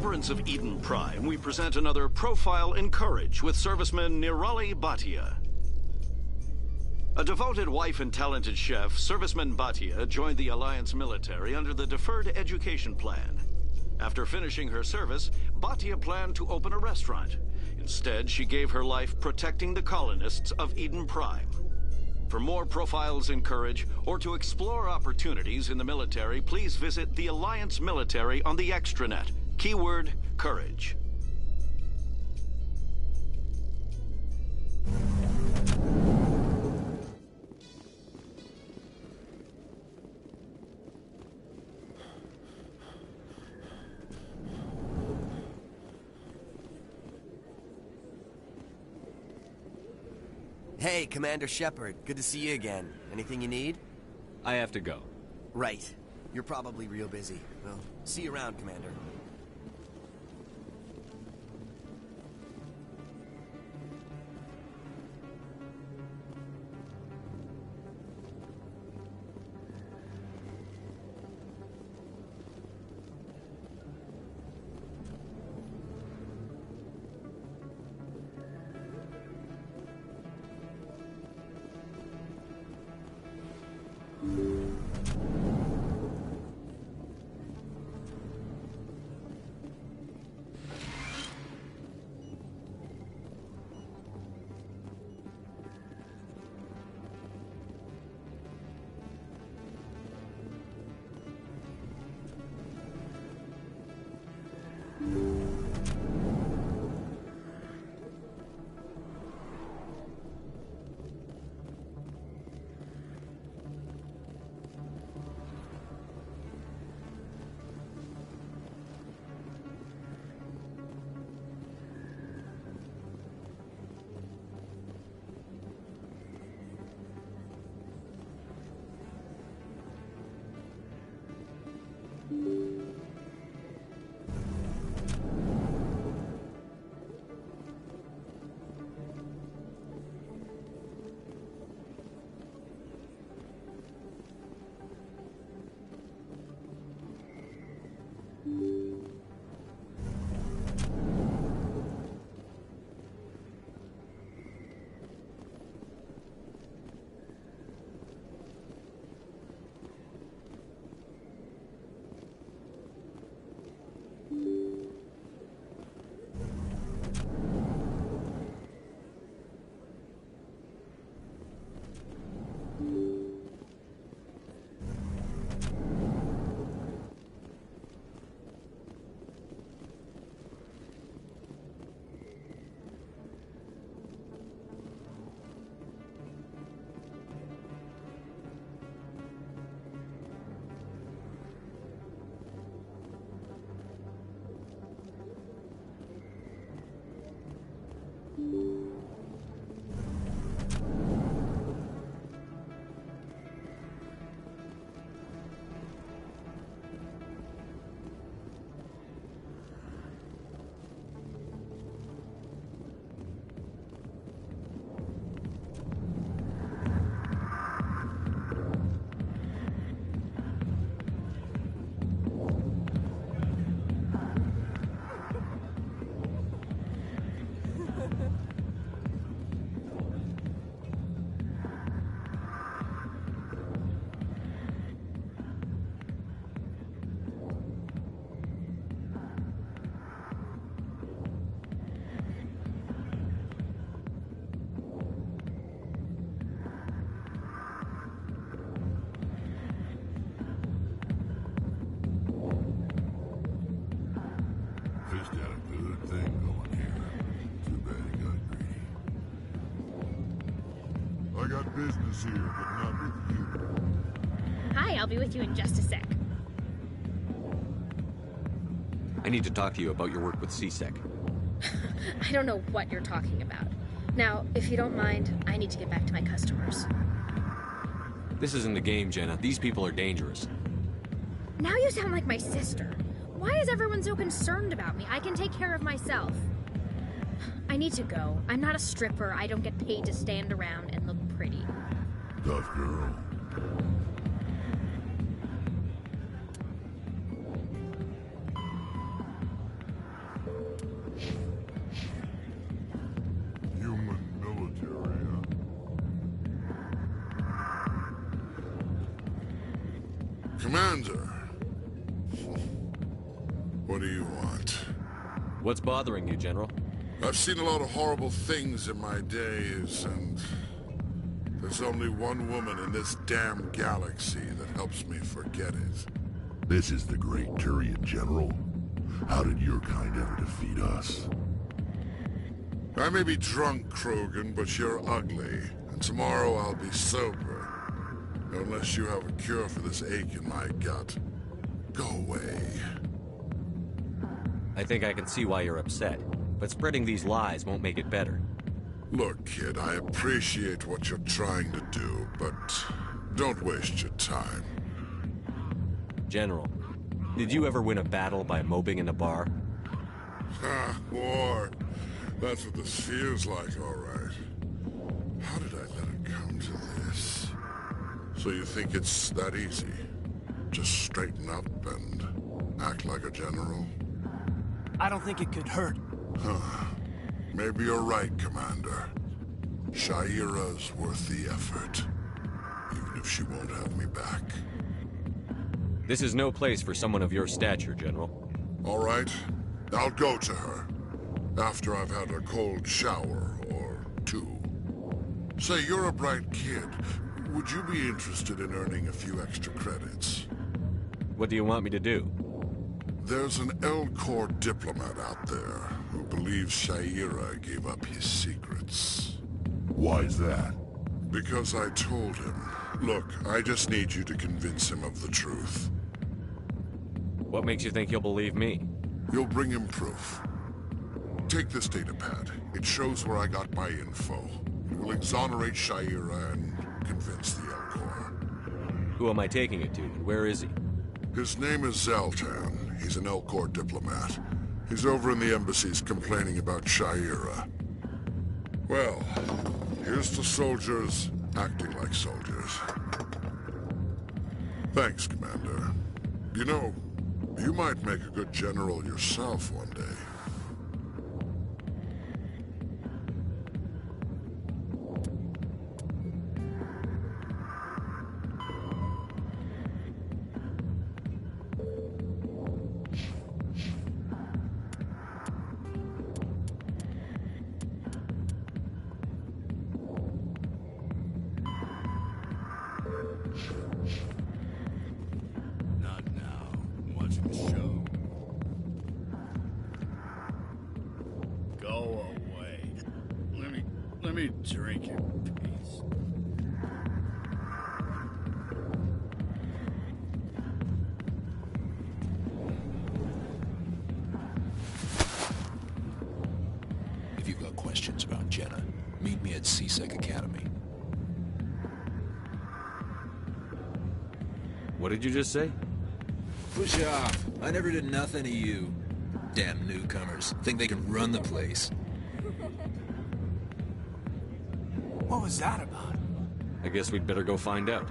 Speaker 1: remembrance of Eden Prime, we present another Profile in Courage with serviceman Nirali Bhatia. A devoted wife and talented chef, serviceman Bhatia joined the Alliance military under the Deferred Education Plan. After finishing her service, Bhatia planned to open a restaurant. Instead, she gave her life protecting the colonists of Eden Prime. For more Profiles in Courage, or to explore opportunities in the military, please visit the Alliance Military on the extranet. Keyword, Courage.
Speaker 6: Hey, Commander Shepard. Good to see you again. Anything you need?
Speaker 2: I have to go.
Speaker 6: Right. You're probably real busy. Well, see you around, Commander.
Speaker 24: Fish got a good thing going here. Too bad he got greedy. I got business here, but not with you.
Speaker 7: Hi, I'll be with you in just a sec.
Speaker 2: I need to talk to you about your work with CSEC.
Speaker 7: I don't know what you're talking about. Now, if you don't mind, I need to get back to my customers.
Speaker 2: This isn't a game, Jenna. These people are dangerous.
Speaker 7: Now you sound like my sister. Why is everyone so concerned about me? I can take care of myself. I need to go. I'm not a stripper. I don't get paid to stand around and look pretty.
Speaker 24: Tough girl. Commander. What do you want?
Speaker 2: What's bothering you, General?
Speaker 24: I've seen a lot of horrible things in my days, and there's only one woman in this damn galaxy that helps me forget it. This is the Great Turian, General. How did your kind ever defeat us? I may be drunk, Krogan, but you're ugly. And tomorrow I'll be sober. Unless you have a cure for this ache in my gut. Go away.
Speaker 2: I think I can see why you're upset, but spreading these lies won't make it better.
Speaker 24: Look, kid, I appreciate what you're trying to do, but don't waste your time.
Speaker 2: General, did you ever win a battle by moping in a bar?
Speaker 24: Ha, war. That's what this feels like, all right. How did I let it come to this? So you think it's that easy? Just straighten up and act like a general?
Speaker 11: I don't think it could hurt.
Speaker 24: Huh. Maybe you're right, Commander. Shaira's worth the effort. Even if she won't have me back.
Speaker 2: This is no place for someone of your stature, General.
Speaker 24: All right. I'll go to her. After I've had a cold shower or two. Say, you're a bright kid. Would you be interested in earning a few extra credits?
Speaker 2: What do you want me to do?
Speaker 24: There's an L-Corps diplomat out there who believes Shaira gave up his secrets. Why's that? Because I told him. Look, I just need you to convince him of the truth.
Speaker 2: What makes you think he'll believe me?
Speaker 24: You'll bring him proof. Take this datapad. It shows where I got my info. It will exonerate Shaira and convince the L-Corps.
Speaker 2: Who am I taking it to, and where is he?
Speaker 24: His name is Zaltan. He's an L-Corps diplomat. He's over in the embassies complaining about Shaira. Well, here's to soldiers acting like soldiers. Thanks, Commander. You know, you might make a good general yourself one day.
Speaker 5: Not now. I'm watching the show. Go away. Let me drink in peace.
Speaker 15: If you've got questions about Jenna, meet me at CSEC Academy.
Speaker 2: What did you just say?
Speaker 15: Push off. I never did nothing to you. Damn newcomers. Think they can run the place.
Speaker 11: What was that about?
Speaker 2: I guess we'd better go find out.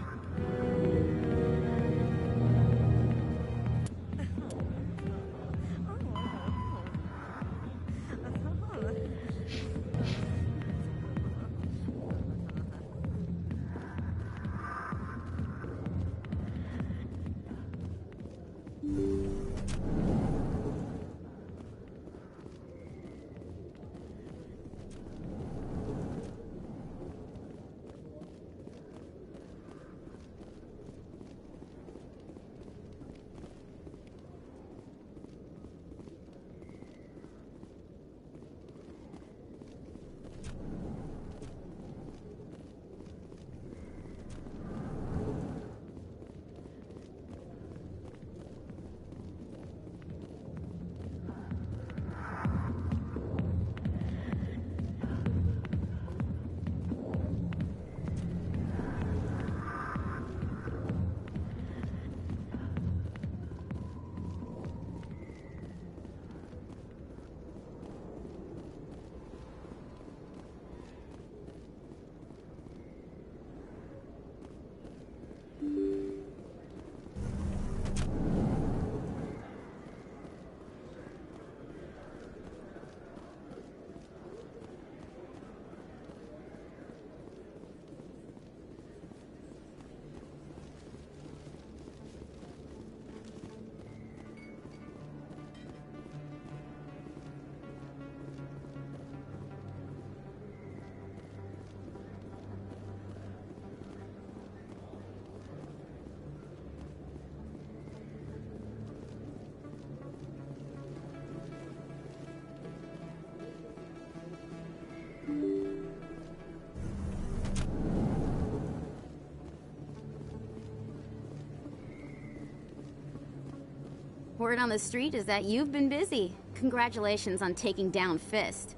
Speaker 3: Word on the street is that you've been busy. Congratulations on taking down Fist.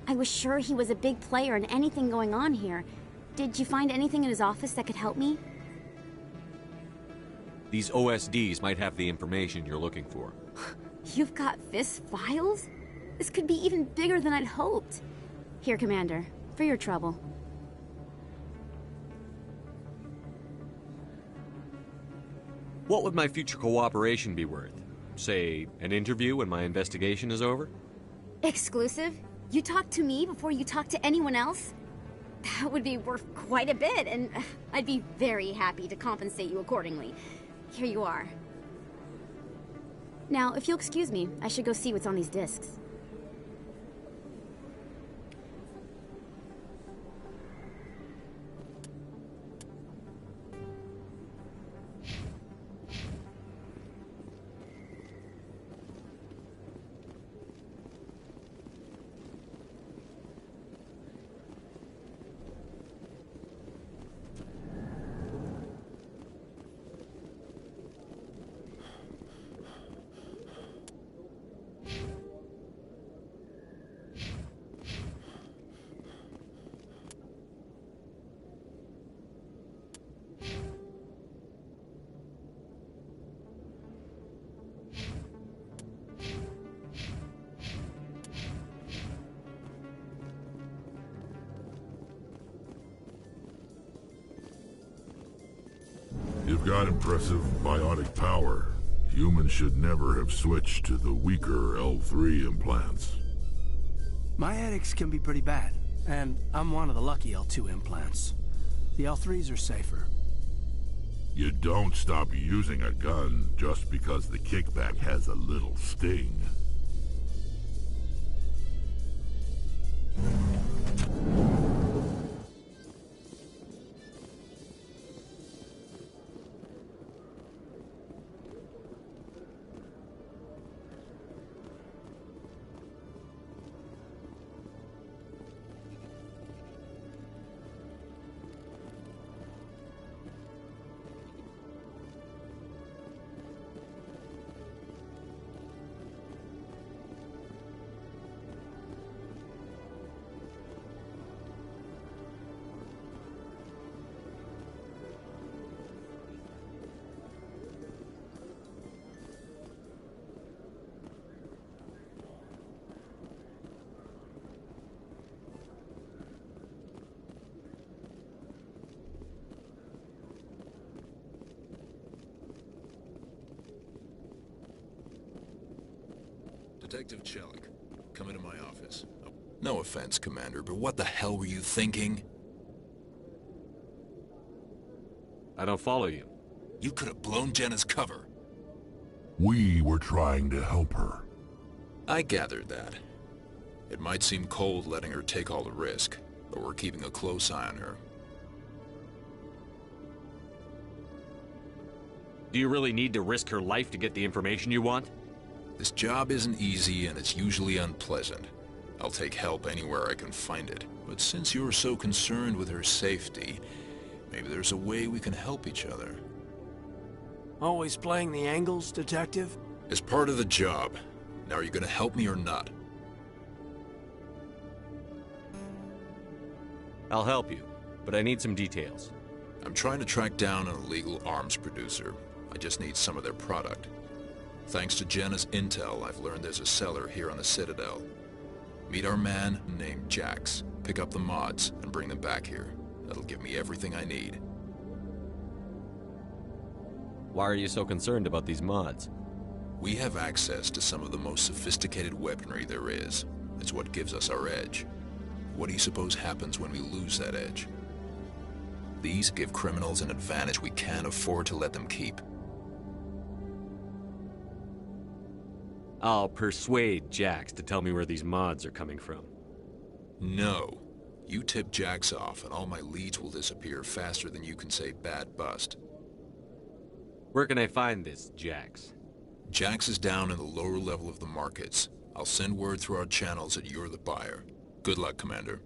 Speaker 3: I was sure he was a big player in anything going on here. Did you find anything in his office that could help me?
Speaker 2: These OSDs might have the information you're looking for.
Speaker 3: You've got Fist files? This could be even bigger than I'd hoped. Here, Commander, for your trouble.
Speaker 2: What would my future cooperation be worth? Say, an interview when my investigation is over?
Speaker 3: Exclusive? You talk to me before you talk to anyone else? That would be worth quite a bit, and I'd be very happy to compensate you accordingly. Here you are. Now, if you'll excuse me, I should go see what's on these discs.
Speaker 24: You've got impressive biotic power. Humans should never have switched to the weaker L3 implants.
Speaker 11: My headaches can be pretty bad, and I'm one of the lucky L2 implants. The L3s are safer.
Speaker 24: You don't stop using a gun just because the kickback has a little sting.
Speaker 15: Detective Chelik, come into my office. No offense, Commander, but what the hell were you thinking?
Speaker 2: I don't follow you.
Speaker 15: You could have blown Jenna's cover.
Speaker 24: We were trying to help her.
Speaker 15: I gathered that. It might seem cold letting her take all the risk, but we're keeping a close eye on her.
Speaker 2: Do you really need to risk her life to get the information you want?
Speaker 15: This job isn't easy and it's usually unpleasant. I'll take help anywhere I can find it. But since you're so concerned with her safety, maybe there's a way we can help each other.
Speaker 11: Always playing the angles, Detective?
Speaker 15: As part of the job. Now are you gonna help me or not?
Speaker 2: I'll help you, but I need some details.
Speaker 15: I'm trying to track down an illegal arms producer. I just need some of their product. Thanks to Jenna's intel, I've learned there's a seller here on the Citadel. Meet our man named Jax, pick up the mods, and bring them back here. That'll give me everything I need.
Speaker 2: Why are you so concerned about these mods?
Speaker 15: We have access to some of the most sophisticated weaponry there is. It's what gives us our edge. What do you suppose happens when we lose that edge? These give criminals an advantage we can't afford to let them keep.
Speaker 2: I'll persuade Jax to tell me where these mods are coming from.
Speaker 15: No. You tip Jax off and all my leads will disappear faster than you can say bad bust.
Speaker 2: Where can I find this Jax?
Speaker 15: Jax is down in the lower level of the markets. I'll send word through our channels that you're the buyer. Good luck, Commander.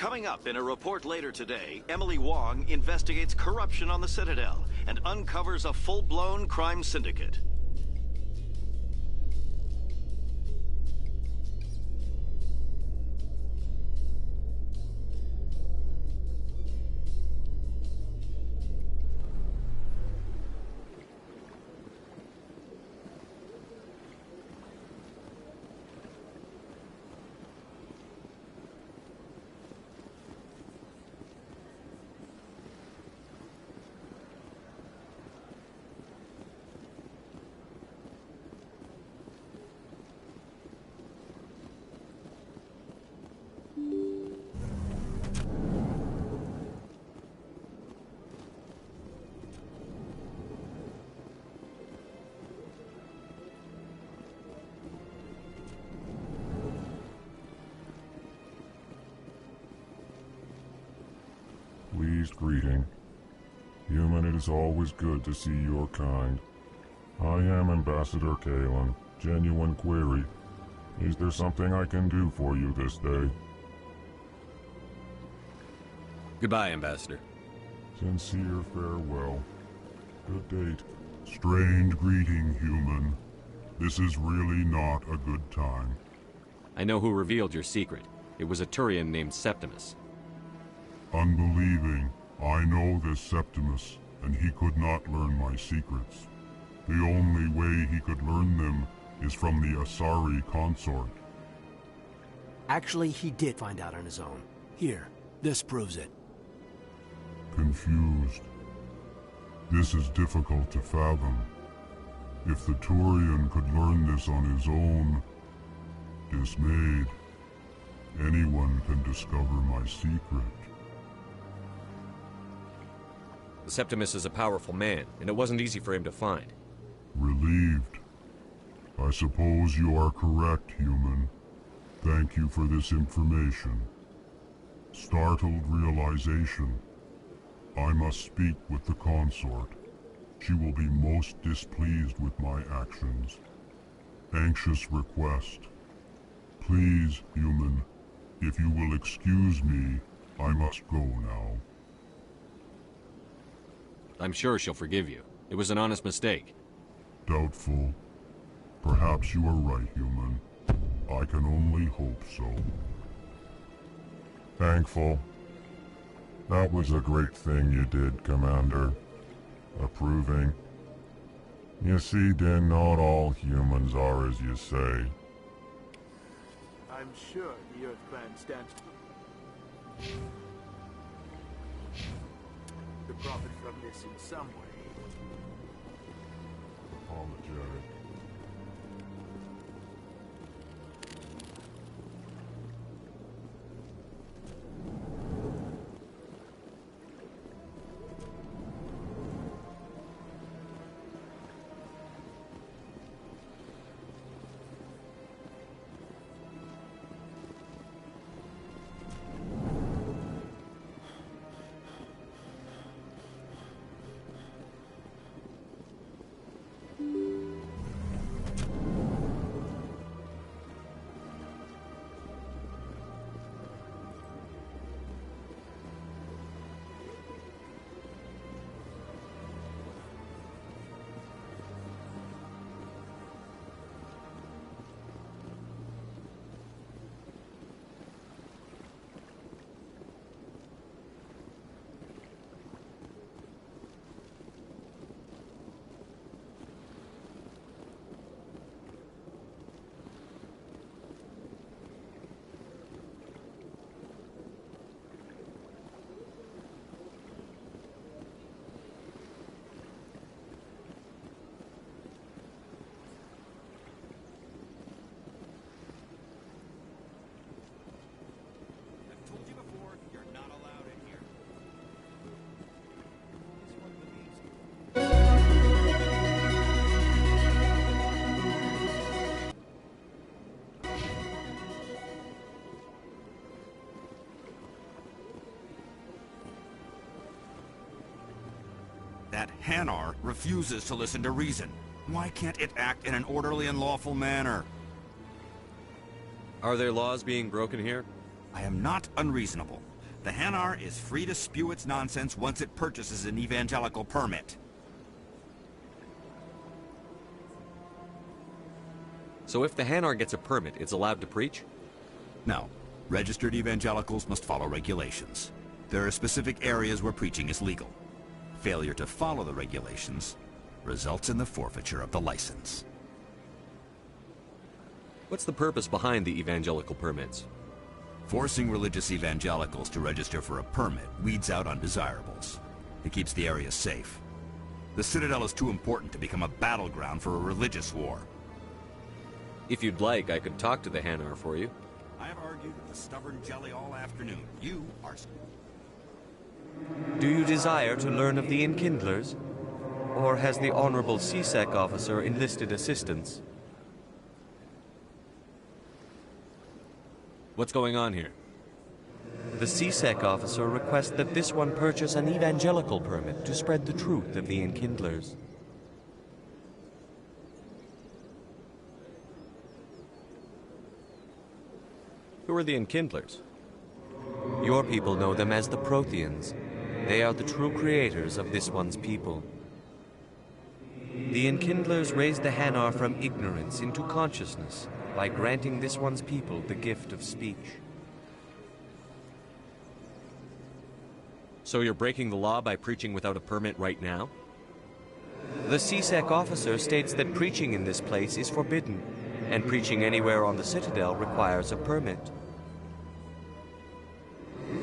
Speaker 1: Coming up in a report later today, Emily Wong investigates corruption on the Citadel and uncovers a full-blown crime syndicate.
Speaker 8: Pleased greeting. Human, it is always good to see your kind. I am Ambassador Kalen. Genuine query. Is there something I can do for you this day?
Speaker 2: Goodbye, Ambassador.
Speaker 8: Sincere farewell. Good date. Strange greeting, human. This is really not a good time.
Speaker 2: I know who revealed your secret. It was a Turian named Septimus.
Speaker 8: Unbelieving. I know this Septimus, and he could not learn my secrets. The only way he could learn them is from the Asari consort.
Speaker 11: Actually, he did find out on his own. Here, this proves it.
Speaker 8: Confused. This is difficult to fathom. If the Turian could learn this on his own, dismayed, anyone can discover my secret.
Speaker 2: The Septimus is a powerful man, and it wasn't easy for him to find.
Speaker 8: Relieved. I suppose you are correct, human. Thank you for this information. Startled realization. I must speak with the consort. She will be most displeased with my actions. Anxious request. Please, human, if you will excuse me, I must go now.
Speaker 2: I'm sure she'll forgive you. It was an honest mistake.
Speaker 8: Doubtful. Perhaps you are right, human. I can only hope so. Thankful. That was a great thing you did, Commander. Approving. You see, Din, not all humans are as you say.
Speaker 20: I'm sure the Earthbrand stands to profit from this in some way.
Speaker 8: Apologetic.
Speaker 9: That Hanar refuses to listen to reason. Why can't it act in an orderly and lawful manner?
Speaker 2: Are there laws being broken here?
Speaker 9: I am not unreasonable. The Hanar is free to spew its nonsense once it purchases an evangelical permit.
Speaker 2: So if the Hanar gets a permit, it's allowed to preach?
Speaker 9: No. Registered evangelicals must follow regulations. There are specific areas where preaching is legal. Failure to follow the regulations results in the forfeiture of the license.
Speaker 2: What's the purpose behind the evangelical permits?
Speaker 9: Forcing religious evangelicals to register for a permit weeds out undesirables. It keeps the area safe. The Citadel is too important to become a battleground for a religious war.
Speaker 2: If you'd like, I could talk to the Hanar for you.
Speaker 9: I have argued with the stubborn jelly all afternoon. You are...
Speaker 10: Do you desire to learn of the Enkindlers? Or has the Honorable CSEC officer enlisted assistance?
Speaker 2: What's going on here?
Speaker 10: The CSEC officer requests that this one purchase an evangelical permit to spread the truth of the Enkindlers.
Speaker 2: Who are the Enkindlers?
Speaker 10: Your people know them as the Protheans. They are the true creators of this one's people. The Enkindlers raised the Hanar from ignorance into consciousness by granting this one's people the gift of speech.
Speaker 2: So you're breaking the law by preaching without a permit right now?
Speaker 10: The CSEC officer states that preaching in this place is forbidden, and preaching anywhere on the Citadel requires a permit.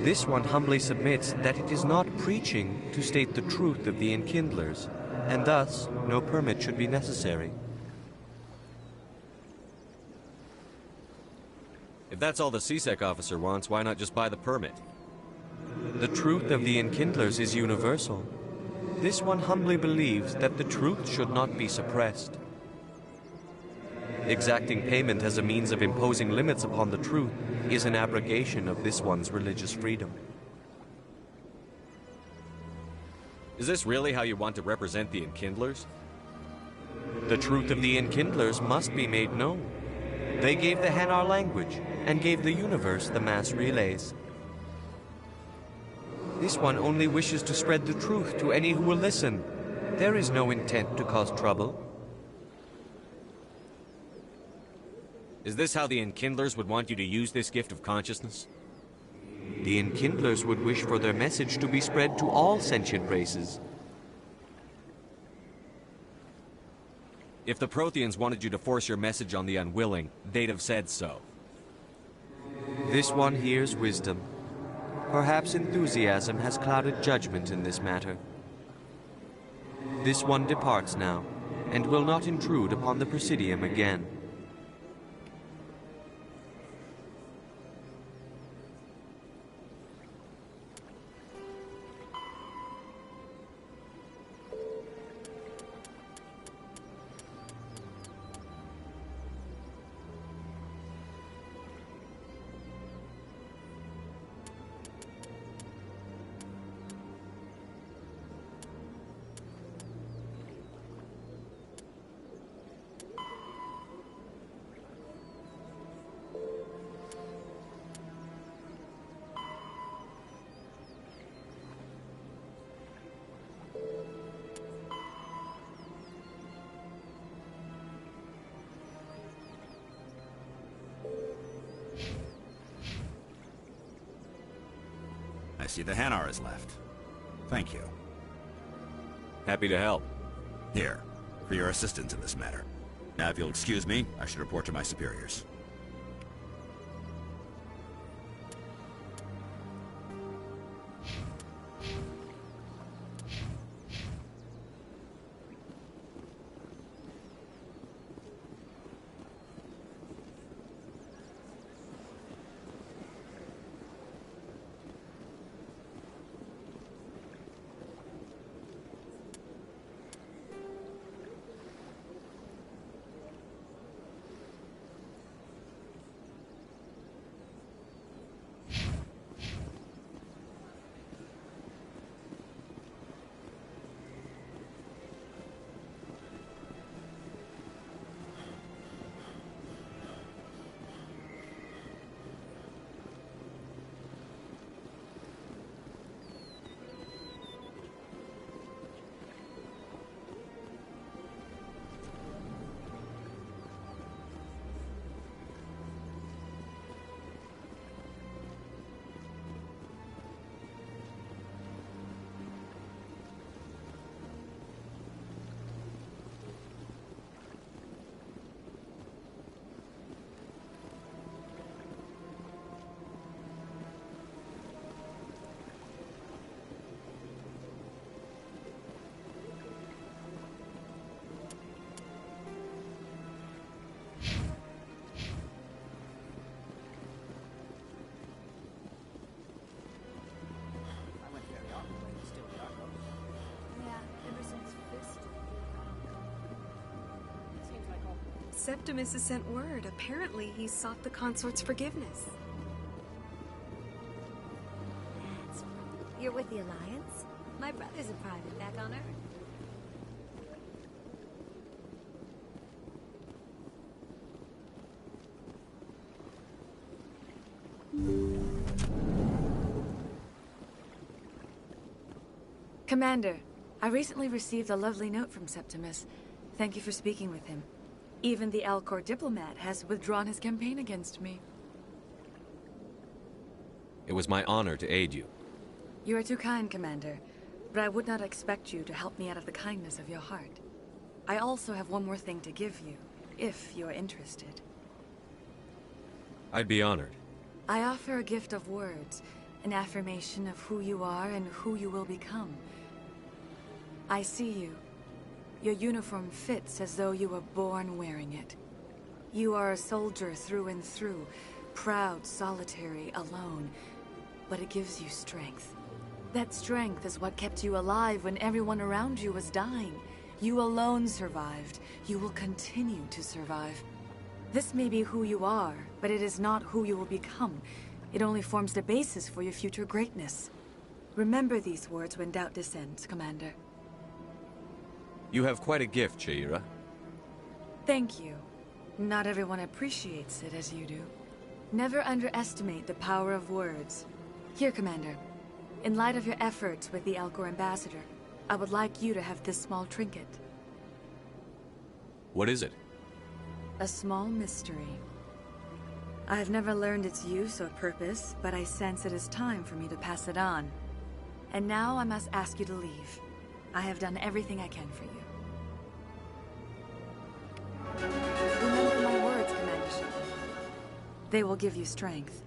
Speaker 10: This one humbly submits that it is not preaching to state the truth of the Enkindlers, and thus no permit should be necessary.
Speaker 2: If that's all the CSEC officer wants, why not just buy the permit?
Speaker 10: The truth of the Enkindlers is universal. This one humbly believes that the truth should not be suppressed. Exacting payment as a means of imposing limits upon the truth is an abrogation of this one's religious freedom.
Speaker 2: Is this really how you want to represent the Enkindlers?
Speaker 10: The truth of the Enkindlers must be made known. They gave the Hanar language, and gave the universe the mass relays. This one only wishes to spread the truth to any who will listen. There is no intent to cause trouble.
Speaker 2: Is this how the Enkindlers would want you to use this gift of consciousness?
Speaker 10: The Enkindlers would wish for their message to be spread to all sentient races.
Speaker 2: If the Protheans wanted you to force your message on the unwilling, they'd have said so.
Speaker 10: This one hears wisdom. Perhaps enthusiasm has clouded judgment in this matter. This one departs now, and will not intrude upon the Presidium again.
Speaker 9: I see the Hanar is left. Thank you.
Speaker 2: Happy to help.
Speaker 9: Here, for your assistance in this matter. Now, if you'll excuse me, I should report to my superiors.
Speaker 13: Septimus has sent word. Apparently, he sought the consort's forgiveness.
Speaker 14: That's right. You're with the Alliance? My brother's a private back on Earth.
Speaker 18: Commander, I recently received a lovely note from Septimus. Thank you for speaking with him. Even the Alcor diplomat has withdrawn his campaign against me.
Speaker 2: It was my honor to aid you.
Speaker 18: You are too kind, Commander, but I would not expect you to help me out of the kindness of your heart. I also have one more thing to give you, if you are interested.
Speaker 2: I'd be honored.
Speaker 18: I offer a gift of words, an affirmation of who you are and who you will become. I see you. Your uniform fits as though you were born wearing it. You are a soldier through and through, proud, solitary, alone, but it gives you strength. That strength is what kept you alive when everyone around you was dying. You alone survived. You will continue to survive. This may be who you are, but it is not who you will become. It only forms the basis for your future greatness. Remember these words when doubt descends, Commander.
Speaker 2: You have quite a gift, Shaira.
Speaker 18: Thank you. Not everyone appreciates it as you do. Never underestimate the power of words. Here, Commander. In light of your efforts with the Alcor ambassador, I would like you to have this small trinket.
Speaker 2: What is it?
Speaker 18: A small mystery. I have never learned its use or purpose, but I sense it is time for me to pass it on. And now I must ask you to leave. I have done everything I can for you. Remember my words, Commander Shepard. They will give you strength.